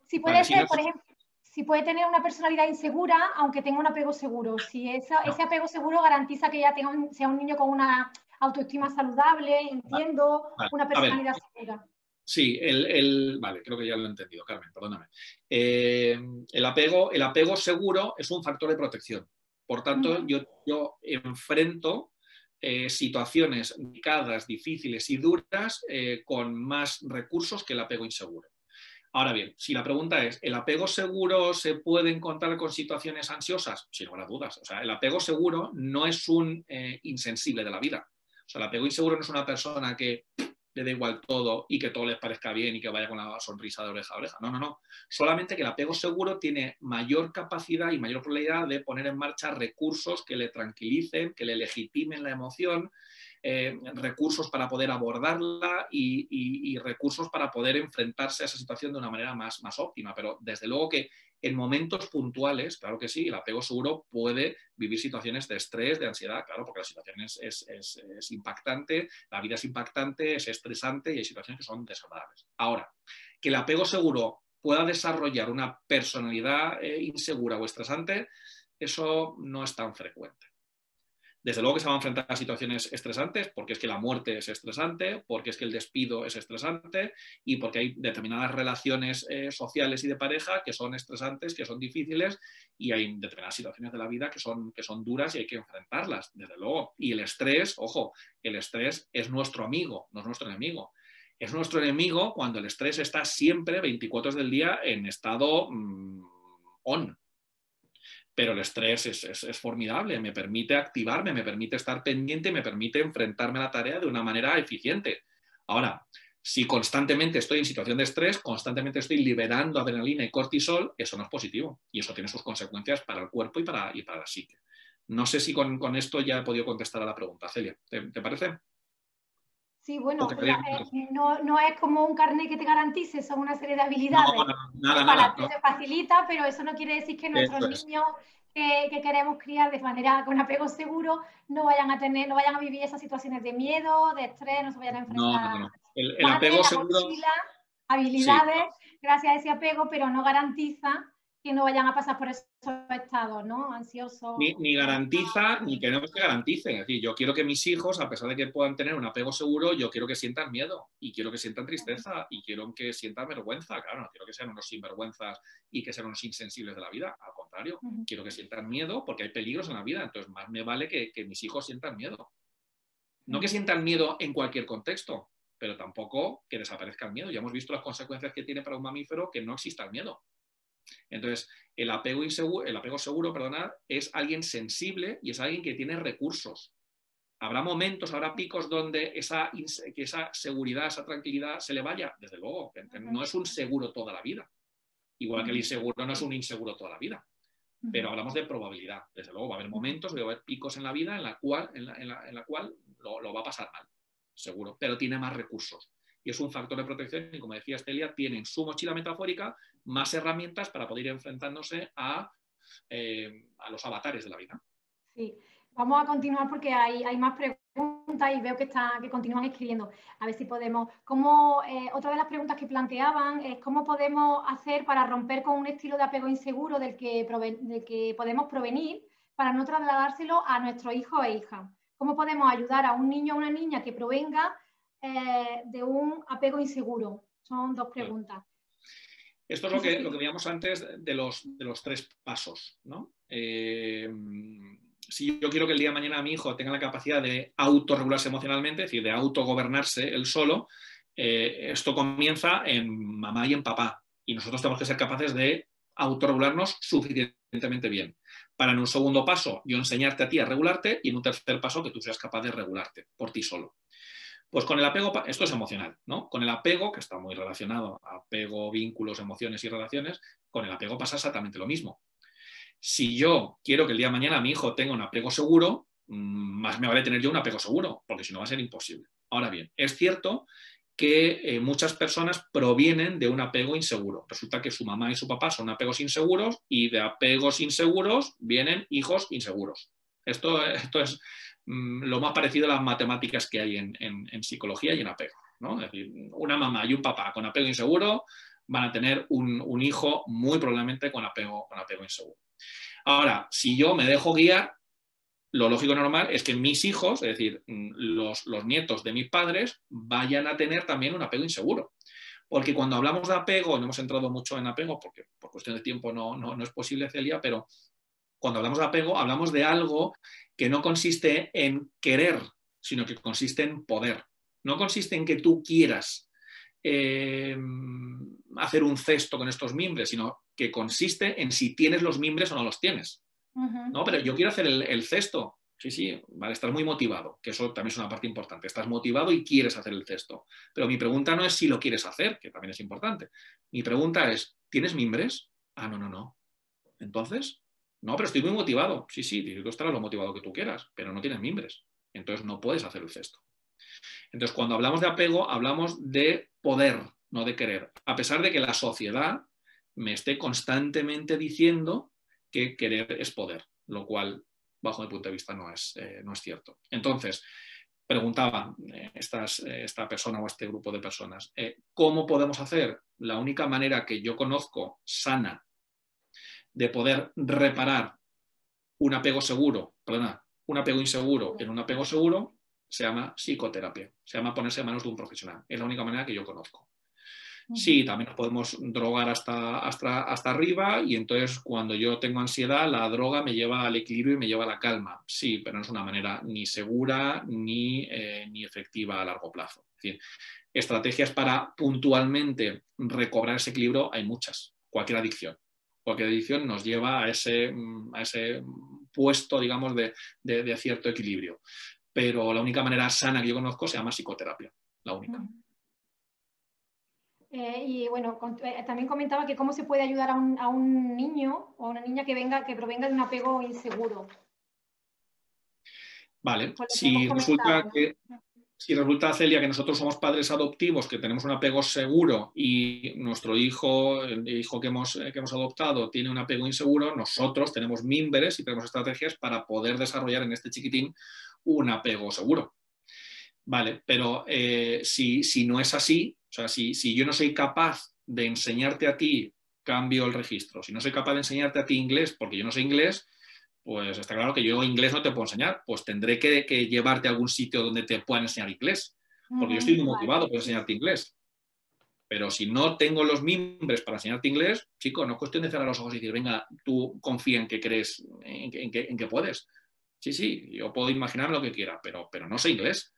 si puede ser, por ejemplo, si puede tener una personalidad insegura, aunque tenga un apego seguro. Si ese apego seguro garantiza que ya sea un niño con una autoestima saludable, entiendo, una personalidad segura. Sí, vale, creo que ya lo he entendido, Carmen, perdóname. El apego seguro es un factor de protección. Por tanto, yo enfrento situaciones delicadas, difíciles y duras con más recursos que el apego inseguro. Ahora bien, si la pregunta es, ¿el apego seguro se puede encontrar con situaciones ansiosas? Sin lugar a dudas. O sea, el apego seguro no es un insensible de la vida. O sea, el apego inseguro no es una persona que le da igual todo y que todo les parezca bien y que vaya con la sonrisa de oreja a oreja. No, no, no. Solamente que el apego seguro tiene mayor capacidad y mayor probabilidad de poner en marcha recursos que le tranquilicen, que le legitimen la emoción, recursos para poder abordarla y recursos para poder enfrentarse a esa situación de una manera más óptima. Pero desde luego que en momentos puntuales, claro que sí, el apego seguro puede vivir situaciones de estrés, de ansiedad, claro, porque la situación es impactante, la vida es impactante, es estresante y hay situaciones que son desagradables. Ahora, que el apego seguro pueda desarrollar una personalidad insegura o estresante, eso no es tan frecuente. Desde luego que se va a enfrentar a situaciones estresantes, porque es que la muerte es estresante, porque es que el despido es estresante y porque hay determinadas relaciones sociales y de pareja que son estresantes, que son difíciles y hay determinadas situaciones de la vida que son duras y hay que enfrentarlas, desde luego. Y el estrés, ojo, el estrés es nuestro amigo, no es nuestro enemigo. Es nuestro enemigo cuando el estrés está siempre 24 horas del día en estado on. Pero el estrés es formidable, me permite activarme, me permite estar pendiente, me permite enfrentarme a la tarea de una manera eficiente. Ahora, si constantemente estoy en situación de estrés, constantemente estoy liberando adrenalina y cortisol, eso no es positivo y eso tiene sus consecuencias para el cuerpo y para la psique. No sé si con esto ya he podido contestar a la pregunta, Celia. ¿Te parece? Sí, bueno, no es como un carnet que te garantice, son una serie de habilidades. Nada. Se facilita, pero eso no quiere decir que nuestros niños que queremos criar de manera con apego seguro no vayan a vivir esas situaciones de miedo, de estrés, no se vayan a enfrentar. No. El apego seguro. Mochila, habilidades, sí, gracias a ese apego, pero no garantiza que no vayan a pasar por esos estados, ¿no? Ansiosos. Ni garantiza, ni queremos que garanticen. Es decir, yo quiero que mis hijos, a pesar de que puedan tener un apego seguro, yo quiero que sientan miedo y quiero que sientan tristeza y quiero que sientan vergüenza. Claro, no quiero que sean unos sinvergüenzas y que sean unos insensibles de la vida. Al contrario, quiero que sientan miedo porque hay peligros en la vida. Entonces, más me vale que mis hijos sientan miedo. No que sientan miedo en cualquier contexto, pero tampoco que desaparezca el miedo. Ya hemos visto las consecuencias que tiene para un mamífero que no exista el miedo. Entonces, el apego seguro, es alguien sensible y es alguien que tiene recursos. Habrá momentos, habrá picos donde esa seguridad, esa tranquilidad se le vaya, desde luego. No es un seguro toda la vida. Igual que el inseguro no es un inseguro toda la vida. Pero hablamos de probabilidad. Desde luego va a haber momentos, va a haber picos en la vida en la cual lo va a pasar mal, seguro, pero tiene más recursos. Y es un factor de protección y, como decía Estelia, tiene en su mochila metafórica más herramientas para poder ir enfrentándose a los avatares de la vida. Sí, vamos a continuar porque hay más preguntas y veo que continúan escribiendo. A ver si podemos. Otra de las preguntas que planteaban es cómo podemos hacer para romper con un estilo de apego inseguro del que podemos provenir para no trasladárselo a nuestros hijos e hijas. ¿Cómo podemos ayudar a un niño o una niña que provenga de un apego inseguro? Son dos preguntas. Esto es lo que veíamos antes de los 3 pasos, ¿no? Si yo quiero que el día de mañana mi hijo tenga la capacidad de autorregularse emocionalmente, es decir, de autogobernarse él solo, esto comienza en mamá y en papá. Y nosotros tenemos que ser capaces de autorregularnos suficientemente bien. Para en un segundo paso yo enseñarte a ti a regularte y en un tercer paso que tú seas capaz de regularte por ti solo. Pues con el apego, esto es emocional, ¿no? Con el apego, que está muy relacionado, apego, vínculos, emociones y relaciones, con el apego pasa exactamente lo mismo. Si yo quiero que el día de mañana mi hijo tenga un apego seguro, más me vale tener yo un apego seguro, porque si no va a ser imposible. Ahora bien, es cierto que muchas personas provienen de un apego inseguro. Resulta que su mamá y su papá son apegos inseguros y de apegos inseguros vienen hijos inseguros. Esto es lo más parecido a las matemáticas que hay en psicología y en apego, ¿no? Es decir, una mamá y un papá con apego inseguro van a tener un hijo muy probablemente con apego inseguro. Ahora, si yo me dejo guiar, lo lógico y normal es que mis hijos, es decir, los nietos de mis padres, vayan a tener también un apego inseguro. Porque cuando hablamos de apego, no hemos entrado mucho en apego, porque por cuestión de tiempo no es posible, Celia, pero cuando hablamos de apego, hablamos de algo que no consiste en querer, sino que consiste en poder. No consiste en que tú quieras hacer un cesto con estos mimbres, sino que consiste en si tienes los mimbres o no los tienes. ¿No? Pero yo quiero hacer el cesto. Sí, sí, vale, estás muy motivado, que eso también es una parte importante. Estás motivado y quieres hacer el cesto. Pero mi pregunta no es si lo quieres hacer, que también es importante. Mi pregunta es, ¿tienes mimbres? Ah, no, no, no. Entonces, no, pero estoy muy motivado. Sí, sí, tú estarás lo motivado que tú quieras, pero no tienes mimbres. Entonces no puedes hacer el cesto. Entonces, cuando hablamos de apego, hablamos de poder, no de querer. A pesar de que la sociedad me esté constantemente diciendo que querer es poder, lo cual, bajo mi punto de vista, no es cierto. Entonces, preguntaba esta persona o este grupo de personas, ¿cómo podemos hacer? La única manera que yo conozco sana de poder reparar un apego seguro, perdona, un apego inseguro en un apego seguro, se llama psicoterapia, se llama ponerse en manos de un profesional. Es la única manera que yo conozco. Sí, también nos podemos drogar hasta arriba y entonces cuando yo tengo ansiedad, la droga me lleva al equilibrio y me lleva a la calma. Sí, pero no es una manera ni segura ni efectiva a largo plazo. Es decir, estrategias para puntualmente recobrar ese equilibrio hay muchas. Cualquier adicción nos lleva a ese puesto, digamos, de cierto equilibrio. Pero la única manera sana que yo conozco se llama psicoterapia, la única. Y bueno, también comentaba que cómo se puede ayudar a un niño o a una niña que provenga de un apego inseguro. Vale, si resulta, Celia, que nosotros somos padres adoptivos, que tenemos un apego seguro y nuestro hijo, el hijo que hemos adoptado, tiene un apego inseguro, nosotros tenemos mimbres y tenemos estrategias para poder desarrollar en este chiquitín un apego seguro. Vale, pero si no es así, o sea, si yo no soy capaz de enseñarte a ti, cambio el registro, si no soy capaz de enseñarte a ti inglés porque yo no sé inglés, pues está claro que yo inglés no te puedo enseñar, pues tendré que llevarte a algún sitio donde te puedan enseñar inglés, porque yo estoy muy motivado por enseñarte inglés. Pero si no tengo los mimbres para enseñarte inglés, chico, no es cuestión de cerrar los ojos y decir, venga, tú confía en que crees, en que puedes. Sí, sí, yo puedo imaginar lo que quiera, pero no sé inglés.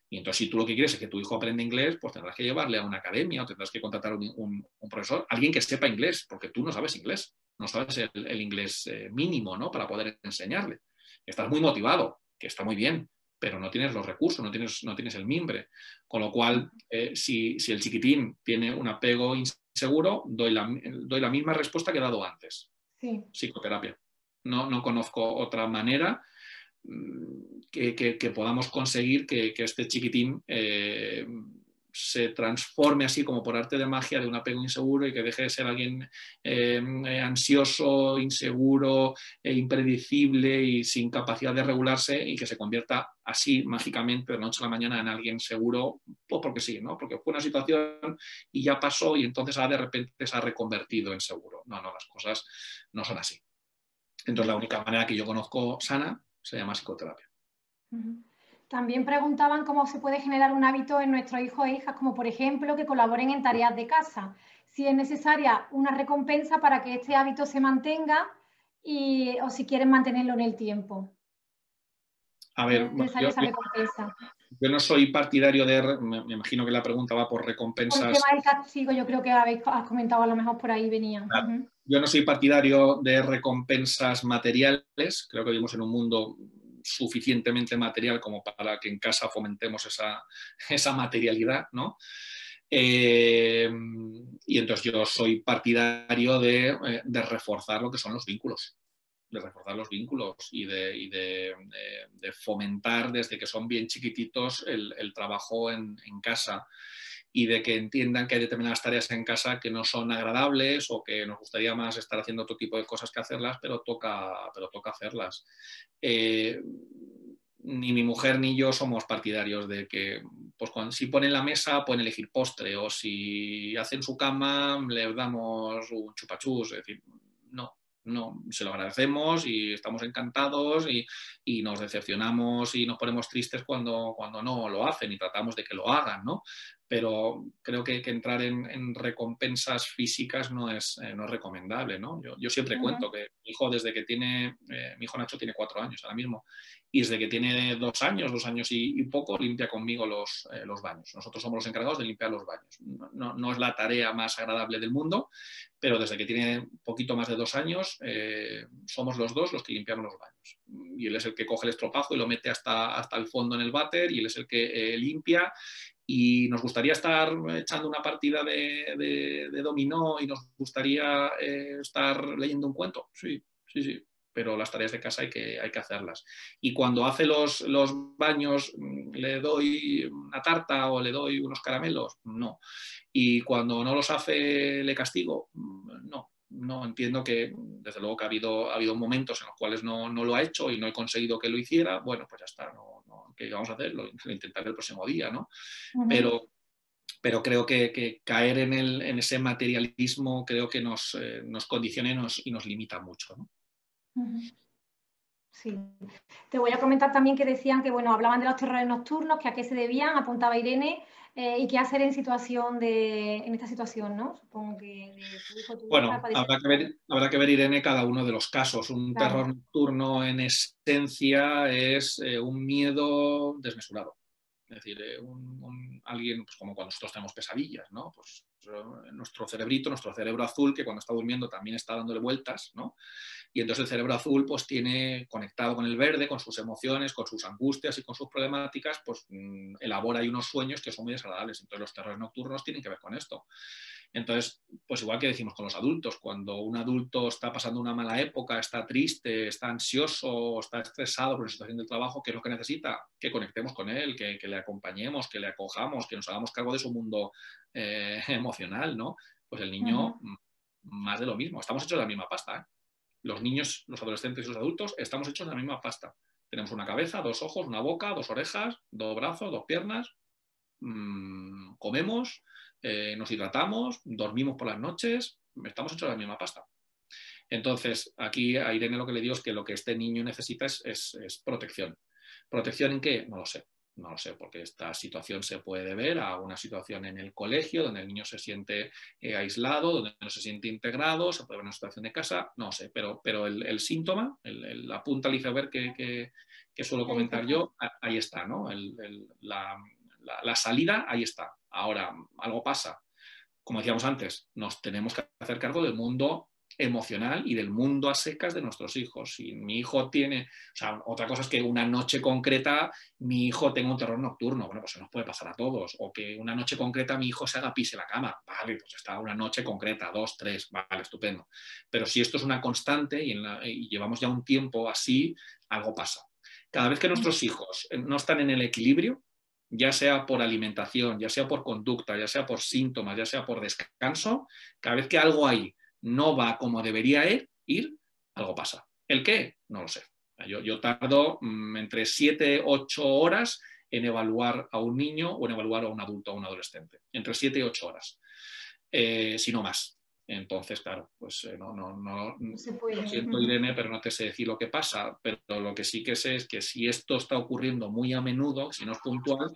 Y entonces, si tú lo que quieres es que tu hijo aprenda inglés, pues tendrás que llevarle a una academia o tendrás que contratar un profesor, alguien que sepa inglés, porque tú no sabes inglés, no sabes el inglés mínimo, ¿no? Para poder enseñarle. Estás muy motivado, que está muy bien, pero no tienes los recursos, no tienes el mimbre. Con lo cual, si el chiquitín tiene un apego inseguro, doy la misma respuesta que he dado antes. Sí. Psicoterapia. No conozco otra manera que podamos conseguir que este chiquitín se transforme así como por arte de magia de un apego inseguro y que deje de ser alguien ansioso, inseguro, impredecible y sin capacidad de regularse y que se convierta así mágicamente de noche a la mañana en alguien seguro, pues porque sí, ¿no? Porque fue una situación y ya pasó y entonces de repente se ha reconvertido en seguro. No, las cosas no son así. Entonces la única manera que yo conozco sana se llama psicoterapia. También preguntaban cómo se puede generar un hábito en nuestros hijos e hijas, como por ejemplo que colaboren en tareas de casa. Si es necesaria una recompensa para que este hábito se mantenga o si quieren mantenerlo en el tiempo. A ver, yo no soy partidario me imagino que la pregunta va por recompensas. Por el tema del castigo, yo creo que has comentado, a lo mejor por ahí venía. Claro. Yo no soy partidario de recompensas materiales, creo que vivimos en un mundo suficientemente material como para que en casa fomentemos esa materialidad, ¿no? Y entonces yo soy partidario de reforzar lo que son los vínculos. De reforzar los vínculos y de fomentar desde que son bien chiquititos el trabajo en casa y de que entiendan que hay determinadas tareas en casa que no son agradables o que nos gustaría más estar haciendo otro tipo de cosas que hacerlas, pero toca hacerlas. Ni mi mujer ni yo somos partidarios de que pues si ponen la mesa pueden elegir postre o si hacen su cama les damos un chupachús, es decir, no, se lo agradecemos y estamos encantados y nos decepcionamos y nos ponemos tristes cuando no lo hacen y tratamos de que lo hagan, ¿no? pero creo que entrar en recompensas físicas no es recomendable, ¿no? Yo siempre cuento que mi hijo, desde que tiene, mi hijo Nacho tiene 4 años ahora mismo, y desde que tiene 2 años y poco, limpia conmigo los baños. Nosotros somos los encargados de limpiar los baños. No es la tarea más agradable del mundo, pero desde que tiene un poquito más de 2 años, somos los dos los que limpiamos los baños. Y él es el que coge el estropajo y lo mete hasta el fondo en el váter, y él es el que limpia. Y nos gustaría estar echando una partida de dominó, y nos gustaría estar leyendo un cuento. Sí, sí, sí. Pero las tareas de casa hay que hacerlas. Y cuando hace los baños, ¿le doy una tarta o le doy unos caramelos? No. Y cuando no los hace, ¿le castigo? No. No, entiendo que desde luego que ha habido momentos en los cuales no lo ha hecho y no he conseguido que lo hiciera. Bueno, pues ya está, ¿qué vamos a hacer? Lo intentaré el próximo día, ¿no? Pero creo que caer en ese materialismo creo que nos condiciona y nos limita mucho, ¿no? Sí. Te voy a comentar también que decían que, bueno, hablaban de los terrores nocturnos, que a qué se debían, apuntaba Irene, y qué hacer en esta situación, ¿no? Supongo que de tu hijo, tu hija... Habrá que ver, Irene, cada uno de los casos. Un terror nocturno en esencia es un miedo desmesurado. Es decir, alguien, pues como cuando nosotros tenemos pesadillas, ¿no? Pues nuestro cerebro azul, que cuando está durmiendo también está dándole vueltas, ¿no? Y entonces el cerebro azul pues tiene conectado con el verde, con sus emociones, con sus angustias y con sus problemáticas, pues elabora ahí unos sueños que son muy desagradables. Entonces los terrores nocturnos tienen que ver con esto. Entonces, pues igual que decimos con los adultos, cuando un adulto está pasando una mala época, está triste, está ansioso, está estresado por la situación del trabajo, ¿qué es lo que necesita? Que conectemos con él, que le acompañemos, que le acojamos, que nos hagamos cargo de su mundo emocional, ¿no? Pues el niño, más de lo mismo. Estamos hechos de la misma pasta, ¿eh? Los niños, los adolescentes y los adultos estamos hechos de la misma pasta. Tenemos una cabeza, 2 ojos, una boca, 2 orejas, 2 brazos, 2 piernas, comemos, nos hidratamos, dormimos por las noches, estamos hechos de la misma pasta. Entonces, aquí a Irene lo que le digo es que lo que este niño necesita es protección. ¿Protección en qué? No lo sé. No lo sé, porque esta situación se puede ver a una situación en el colegio donde el niño se siente aislado, donde no se siente integrado, se puede ver una situación de casa, no sé, pero el síntoma, la punta al iceberg que suelo comentar yo, ahí está, ¿no? La salida, ahí está. Ahora, algo pasa. Como decíamos antes, nos tenemos que hacer cargo del mundo emocional y del mundo a secas de nuestros hijos. Si mi hijo tiene, o sea, otra cosa es que una noche concreta mi hijo tenga un terror nocturno, bueno, pues se nos puede pasar a todos, o que una noche concreta mi hijo se haga pis en la cama, vale, pues está una noche concreta, 2, 3, vale, estupendo. Pero si esto es una constante y llevamos ya un tiempo así, algo pasa. Cada vez que nuestros hijos no están en el equilibrio, ya sea por alimentación, ya sea por conducta, ya sea por síntomas, ya sea por descanso, cada vez que algo ahí no va como debería ir, algo pasa. ¿El qué? No lo sé. Yo tardo entre 7 u 8 horas en evaluar a un niño o en evaluar a un adulto o a un adolescente. Entre 7 y 8 horas. Si no más. Entonces, claro, pues no se puede. Lo siento, Irene, pero no te sé decir lo que pasa. Pero lo que sí que sé es que si esto está ocurriendo muy a menudo, si no es puntual,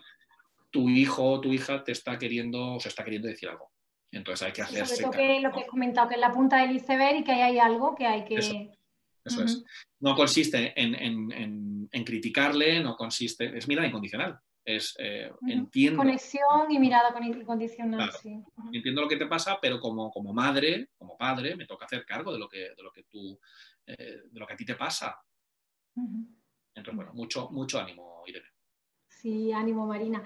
tu hijo o tu hija se está queriendo decir algo. Entonces hay que hacerse sobre todo que lo que he comentado, que es la punta del iceberg y que ahí hay algo que hay que... Eso es. No consiste en criticarle, no consiste... Es mirada incondicional. Entiendo. Conexión y mirada incondicional, claro. Sí. Entiendo lo que te pasa, pero como madre, como padre, me toca hacer cargo de lo que a ti te pasa. Entonces, bueno, mucho ánimo, Irene. Sí, ánimo, Marina.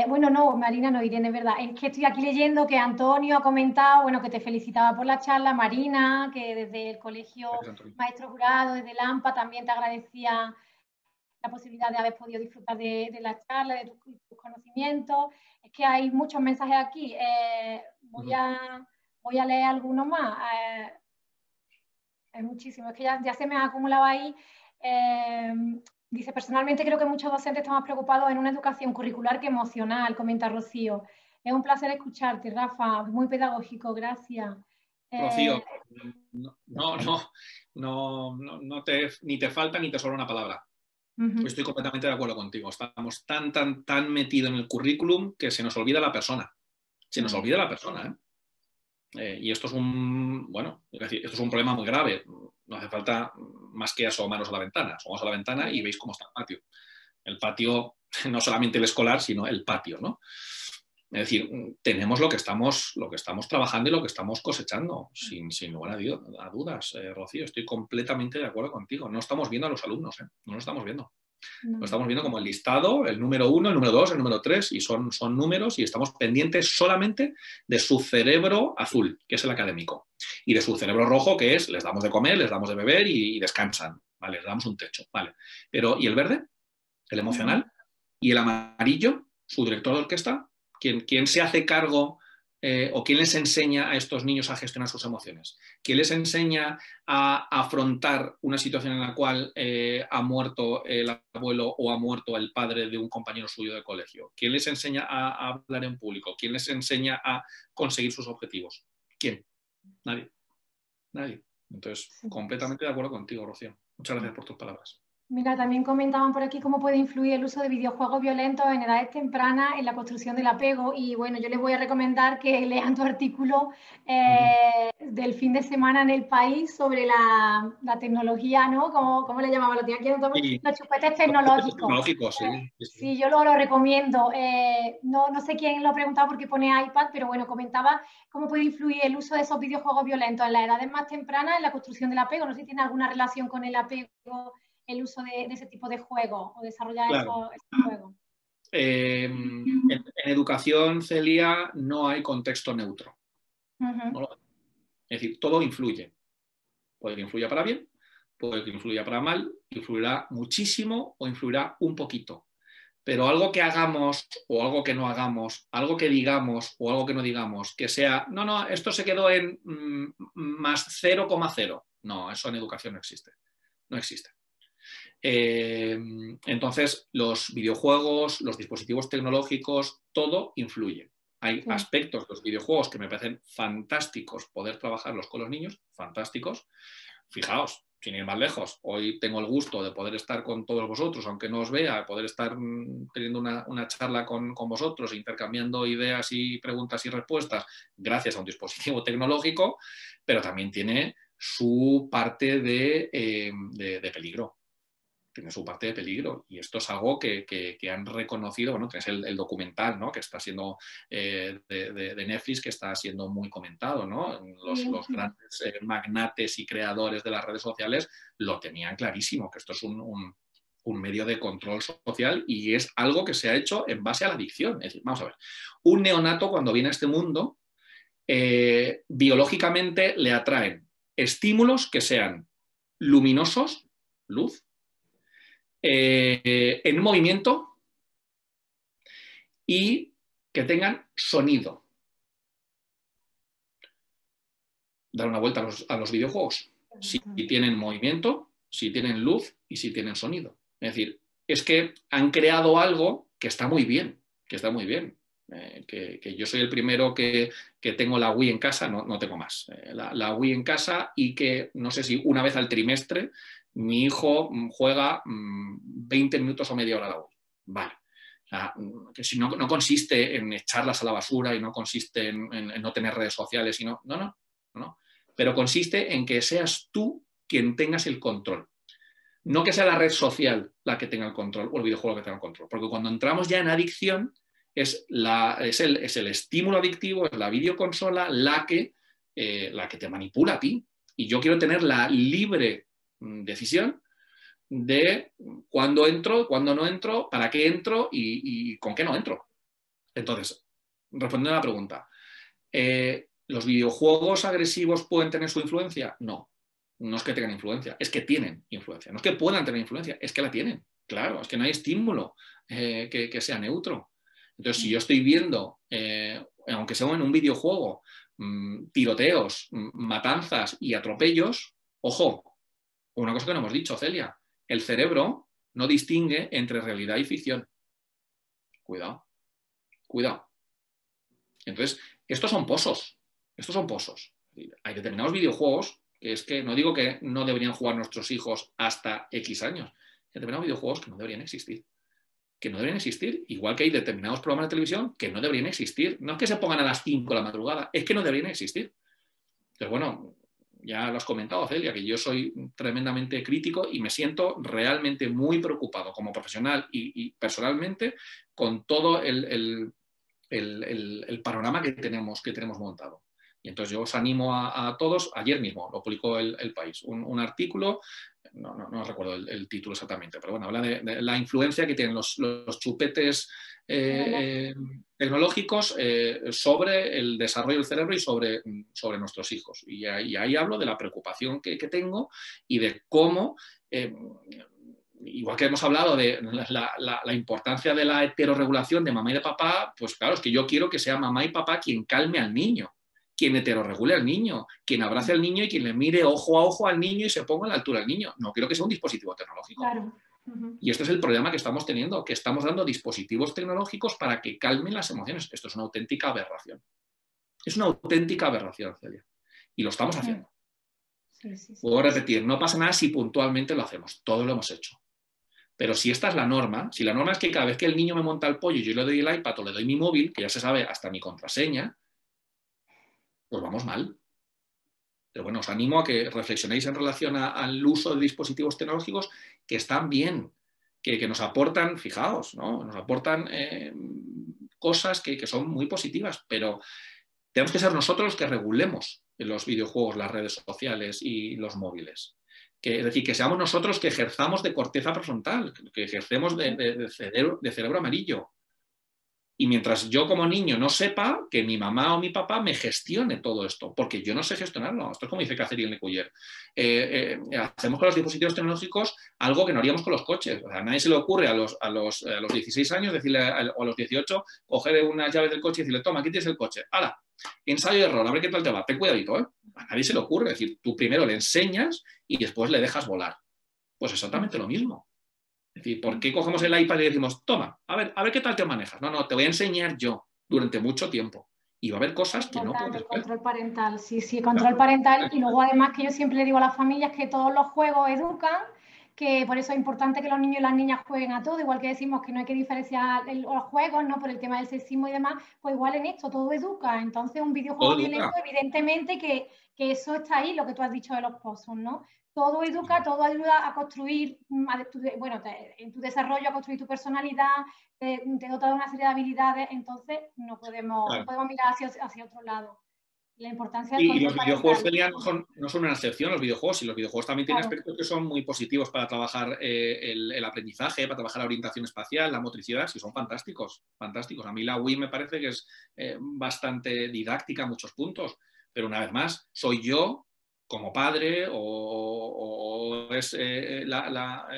Bueno, no, Marina no, Irene, es verdad. Es que estoy aquí leyendo que Antonio ha comentado, bueno, que te felicitaba por la charla, Marina, que desde el colegio Maestro Jurado, desde el AMPA, también te agradecía la posibilidad de haber podido disfrutar de la charla, de tus conocimientos. Es que hay muchos mensajes aquí. Voy a leer algunos más. Hay muchísimos. Es que ya se me ha acumulado ahí. Dice, personalmente creo que muchos docentes están más preocupados en una educación curricular que emocional, comenta Rocío. Es un placer escucharte, Rafa, muy pedagógico, gracias. Rocío, ni te falta ni te sobra una palabra. Estoy completamente de acuerdo contigo. Estamos tan metidos en el currículum que se nos olvida la persona. Se nos olvida la persona, ¿eh? Y esto es esto es un problema muy grave. No hace falta más que asomaros a la ventana. Asomamos a la ventana y veis cómo está el patio. El patio, no solamente el escolar, sino el patio, ¿no? Es decir, tenemos lo que estamos trabajando y lo que estamos cosechando, sin lugar a dudas, Rocío. Estoy completamente de acuerdo contigo. No estamos viendo a los alumnos, no lo estamos viendo. No. Lo estamos viendo como el listado, el número 1, el número 2, el número 3, y son números, y estamos pendientes solamente de su cerebro azul, que es el académico, y de su cerebro rojo, que es les damos de comer, les damos de beber y descansan, ¿vale? Les damos un techo, ¿vale? Pero, ¿y el verde? El emocional. ¿Y el amarillo? Su director de orquesta. ¿Quién se hace cargo o quién les enseña a estos niños a gestionar sus emociones? ¿Quién les enseña a afrontar una situación en la cual ha muerto el abuelo o ha muerto el padre de un compañero suyo de colegio? ¿Quién les enseña a hablar en público? ¿Quién les enseña a conseguir sus objetivos? ¿Quién? Nadie. Nadie. Entonces, completamente de acuerdo contigo, Rocío. Muchas gracias por tus palabras. Mira, también comentaban por aquí cómo puede influir el uso de videojuegos violentos en edades tempranas en la construcción del apego. Y bueno, yo les voy a recomendar que lean tu artículo del fin de semana en El País sobre la tecnología, ¿no? ¿Cómo le llamaban? Los chupetes tecnológicos. Sí, yo lo recomiendo. No sé quién lo ha preguntado porque pone iPad, pero bueno, comentaba cómo puede influir el uso de esos videojuegos violentos en las edades más tempranas en la construcción del apego. No sé si tiene alguna relación con el apego, el uso de ese tipo de juegos o desarrollar esos juegos. En educación, Celia, no hay contexto neutro. ¿No? Es decir, todo influye. Puede que influya para bien, puede que influya para mal, influirá muchísimo o influirá un poquito. Pero algo que hagamos o algo que no hagamos, algo que digamos o algo que no digamos, que sea, no, esto se quedó en más 0,0. No, eso en educación no existe. No existe. Entonces, los videojuegos, los dispositivos tecnológicos, todo influye. Hay aspectos de los videojuegos que me parecen fantásticos poder trabajarlos con los niños, fantásticos. Fijaos, sin ir más lejos, hoy tengo el gusto de poder estar con todos vosotros, aunque no os vea, poder estar teniendo una charla con vosotros, intercambiando ideas y preguntas y respuestas gracias a un dispositivo tecnológico, pero también tiene su parte de peligro. Tiene su parte de peligro, y esto es algo que han reconocido. Bueno, tienes el documental, ¿no?, que está siendo de Netflix, que está siendo muy comentado, ¿no? Los grandes magnates y creadores de las redes sociales lo tenían clarísimo, que esto es un medio de control social, y es algo que se ha hecho en base a la adicción. Es decir, vamos a ver, un neonato cuando viene a este mundo, biológicamente le atraen estímulos que sean luminosos, luz, en movimiento, y que tengan sonido. Dar una vuelta a los videojuegos. Si tienen movimiento, si tienen luz y si tienen sonido. Es decir, es que han creado algo que está muy bien, que está muy bien. Que yo soy el primero que tengo la Wii en casa, no tengo más. La Wii en casa, y que no sé si una vez al trimestre mi hijo juega 20 minutos o media hora a la Wii. Vale. O sea, que si no consiste en echarlas a la basura, y no consiste en no tener redes sociales, y no. Pero consiste en que seas tú quien tengas el control. No que sea la red social la que tenga el control o el videojuego que tenga el control. Porque cuando entramos ya en adicción, es el estímulo adictivo, es la videoconsola la que te manipula a ti. Y yo quiero tener la libre decisión de cuándo entro, cuándo no entro, para qué entro y con qué no entro. Entonces, respondiendo a la pregunta, ¿los videojuegos agresivos pueden tener su influencia? No es que tengan influencia, es que tienen influencia. No es que puedan tener influencia, es que la tienen. Claro, es que no hay estímulo que sea neutro. Entonces, si yo estoy viendo, aunque sea en un videojuego, tiroteos, matanzas y atropellos, ojo, una cosa que no hemos dicho, Celia, el cerebro no distingue entre realidad y ficción. Cuidado. Entonces, estos son pozos. Hay determinados videojuegos que es que no digo que no deberían jugar nuestros hijos hasta X años, determinados videojuegos que no deberían existir. Que no deberían existir, igual que hay determinados programas de televisión que no deberían existir. No es que se pongan a las 5 de la madrugada, es que no deberían existir. Entonces, bueno, ya lo has comentado, Celia, que yo soy tremendamente crítico y me siento realmente muy preocupado como profesional y personalmente con todo el panorama que tenemos montado. Y entonces yo os animo a todos, ayer mismo lo publicó el País, un artículo, no recuerdo el título exactamente, pero bueno, habla de la influencia que tienen los chupetes tecnológicos sobre el desarrollo del cerebro y sobre nuestros hijos. Y ahí hablo de la preocupación que tengo y de cómo... igual que hemos hablado de la importancia de la heterorregulación de mamá y de papá, pues claro, es que yo quiero que sea mamá y papá quien calme al niño, quien heterorregule al niño, quien abrace al niño y quien le mire ojo a ojo al niño y se ponga a la altura del niño. No quiero que sea un dispositivo tecnológico. Claro. Y este es el problema que estamos teniendo, que estamos dando dispositivos tecnológicos para que calmen las emociones. Esto es una auténtica aberración. Es una auténtica aberración, Celia. Y lo estamos haciendo. Sí. Puedo repetir, no pasa nada si puntualmente lo hacemos. Todo lo hemos hecho. Pero si esta es la norma, si la norma es que cada vez que el niño me monta el pollo y yo le doy el iPad o le doy mi móvil, que ya se sabe hasta mi contraseña, pues vamos mal. Pero bueno, os animo a que reflexionéis en relación al uso de dispositivos tecnológicos que están bien, que nos aportan, fijaos, ¿no? Nos aportan cosas que son muy positivas, pero tenemos que ser nosotros los que regulemos los videojuegos, las redes sociales y los móviles. Es decir, que seamos nosotros que ejerzamos de corteza prefrontal, que ejercemos de cerebro amarillo. Y mientras yo como niño no sepa, que mi mamá o mi papá me gestione todo esto, porque yo no sé gestionarlo. Esto es como dice Catherine Lecuyer. Hacemos con los dispositivos tecnológicos algo que no haríamos con los coches. O sea, a nadie se le ocurre a los 16 años decirle, o a los 18, coger unas llaves del coche y decirle, toma, aquí tienes el coche. ¡Hala! Ensayo y error, a ver qué tal te va. Ten cuidadito, ¿eh? A nadie se le ocurre. Es decir, tú primero le enseñas y después le dejas volar. Pues exactamente lo mismo. Es decir, ¿por qué cogemos el iPad y decimos, toma, a ver qué tal te manejas? No, te voy a enseñar yo durante mucho tiempo. Y va a haber cosas que no puedes ver. Control parental, sí, control parental. Y luego además que yo siempre le digo a las familias que todos los juegos educan, que por eso es importante que los niños y las niñas jueguen a todo, igual que decimos que no hay que diferenciar los juegos, ¿no? Por el tema del sexismo y demás, pues igual en esto todo educa. Entonces un videojuego violento, evidentemente que eso está ahí, lo que tú has dicho de los pozos, ¿no? Todo educa, todo ayuda a construir, bueno, en tu desarrollo, a construir tu personalidad, te dota de una serie de habilidades, entonces no podemos mirar hacia otro lado. La importancia del control parental. Y los videojuegos no son una excepción, los videojuegos, y los videojuegos también tienen aspectos que son muy positivos para trabajar el aprendizaje, para trabajar la orientación espacial, la motricidad, sí, son fantásticos, fantásticos. A mí la Wii me parece que es bastante didáctica en muchos puntos, pero una vez más, soy yo como padre o es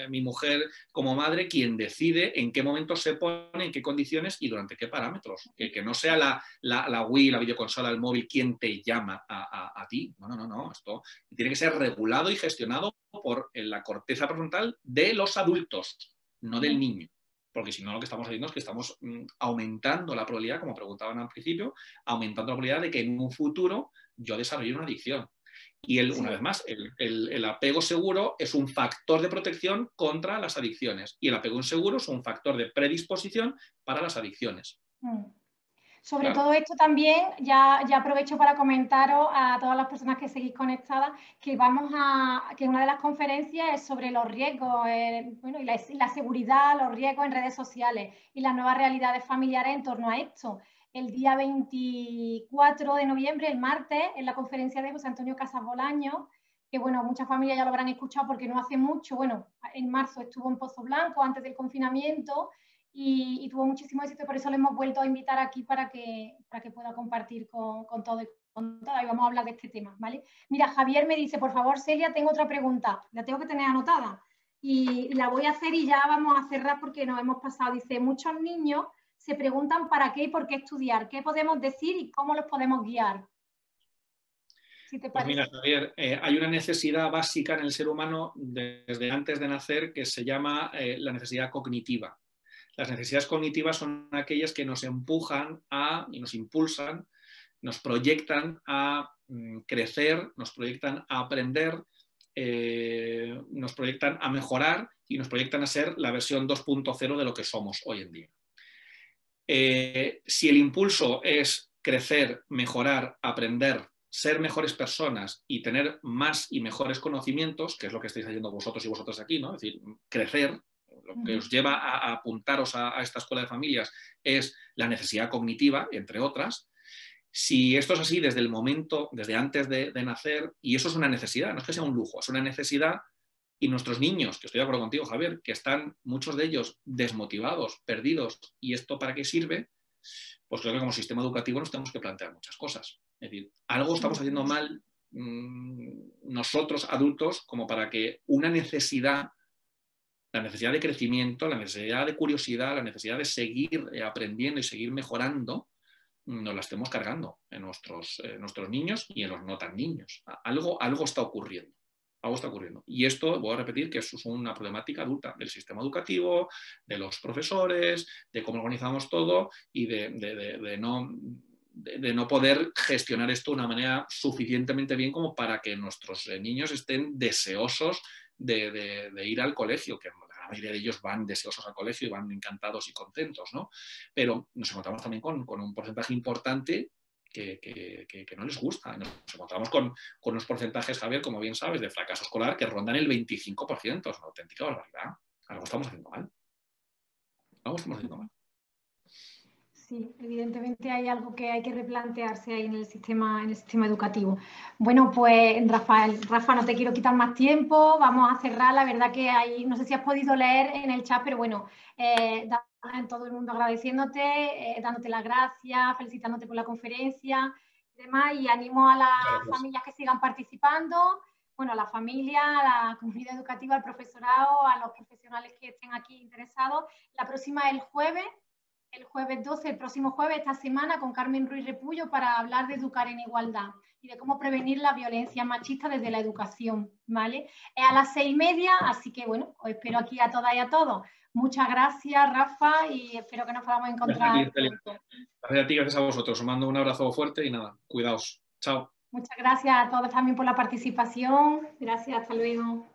mi mujer como madre quien decide en qué momento se pone, en qué condiciones y durante qué parámetros. Que no sea la Wii, la videoconsola, el móvil quien te llama a ti. No. Esto tiene que ser regulado y gestionado por la corteza prefrontal de los adultos, no del niño. Porque si no, lo que estamos haciendo es que estamos aumentando la probabilidad, como preguntaban al principio, aumentando la probabilidad de que en un futuro yo desarrolle una adicción. Y una vez más, el apego seguro es un factor de protección contra las adicciones y el apego inseguro es un factor de predisposición para las adicciones. Sobre todo esto también, ya aprovecho para comentaros a todas las personas que seguís conectadas que que una de las conferencias es sobre los riesgos y la seguridad, los riesgos en redes sociales y las nuevas realidades familiares en torno a esto. El día 24 de noviembre, el martes, en la conferencia de José Antonio Casas Bolaños, que bueno, muchas familias ya lo habrán escuchado porque no hace mucho, bueno, en marzo estuvo en Pozo Blanco antes del confinamiento y tuvo muchísimo éxito, por eso le hemos vuelto a invitar aquí para que pueda compartir con todo y con todas, y vamos a hablar de este tema, ¿vale? Mira, Javier me dice, por favor, Celia, tengo otra pregunta, la tengo que tener anotada y la voy a hacer y ya vamos a cerrar porque nos hemos pasado. Dice, muchos niños se preguntan para qué y por qué estudiar, qué podemos decir y cómo los podemos guiar. ¿Sí te parece? Pues mira, Javier, hay una necesidad básica en el ser humano desde antes de nacer que se llama la necesidad cognitiva. Las necesidades cognitivas son aquellas que nos empujan y nos impulsan, nos proyectan a crecer, nos proyectan a aprender, nos proyectan a mejorar y nos proyectan a ser la versión 2.0 de lo que somos hoy en día. Si el impulso es crecer, mejorar, aprender, ser mejores personas y tener más y mejores conocimientos, que es lo que estáis haciendo vosotros y vosotras aquí, ¿no? Es decir, crecer, lo que os lleva a apuntaros a esta escuela de familias es la necesidad cognitiva, entre otras. Si esto es así desde el momento, desde antes de nacer, y eso es una necesidad, no es que sea un lujo, es una necesidad, y nuestros niños, que estoy de acuerdo contigo, Javier, que están muchos de ellos desmotivados, perdidos, ¿y esto para qué sirve? Pues creo que como sistema educativo nos tenemos que plantear muchas cosas. Es decir, algo estamos haciendo mal nosotros, adultos, como para que una necesidad, la necesidad de crecimiento, la necesidad de curiosidad, la necesidad de seguir aprendiendo y seguir mejorando, nos la estemos cargando en nuestros niños y en los no tan niños. Algo está ocurriendo. Algo está ocurriendo. Y esto, voy a repetir, que eso es una problemática adulta del sistema educativo, de los profesores, de cómo organizamos todo y de no poder gestionar esto de una manera suficientemente bien como para que nuestros niños estén deseosos de ir al colegio, que la mayoría de ellos van deseosos al colegio y van encantados y contentos, ¿no? Pero nos encontramos también con un porcentaje importante que no les gusta. Nos encontramos con unos porcentajes, Javier, como bien sabes, de fracaso escolar que rondan el 25%. Es una auténtica barbaridad. Algo estamos haciendo mal. Algo estamos haciendo mal. Sí, evidentemente hay algo que hay que replantearse ahí en el sistema educativo. Bueno, pues Rafa, no te quiero quitar más tiempo, vamos a cerrar. La verdad que hay, no sé si has podido leer en el chat, pero bueno, todo el mundo agradeciéndote, dándote las gracias, felicitándote por la conferencia y demás, y animo a las familias que sigan participando, bueno, a la familia, a la comunidad educativa, al profesorado, a los profesionales que estén aquí interesados. La próxima es el jueves 12, el próximo jueves, esta semana, con Carmen Ruiz Repullo para hablar de educar en igualdad y de cómo prevenir la violencia machista desde la educación, ¿vale? Es a las 6:30, así que, bueno, os espero aquí a todas y a todos. Muchas gracias, Rafa, y espero que nos podamos encontrar pronto. Gracias a ti, gracias a vosotros. Os mando un abrazo fuerte y nada, cuidaos. Chao. Muchas gracias a todos también por la participación. Gracias, hasta luego.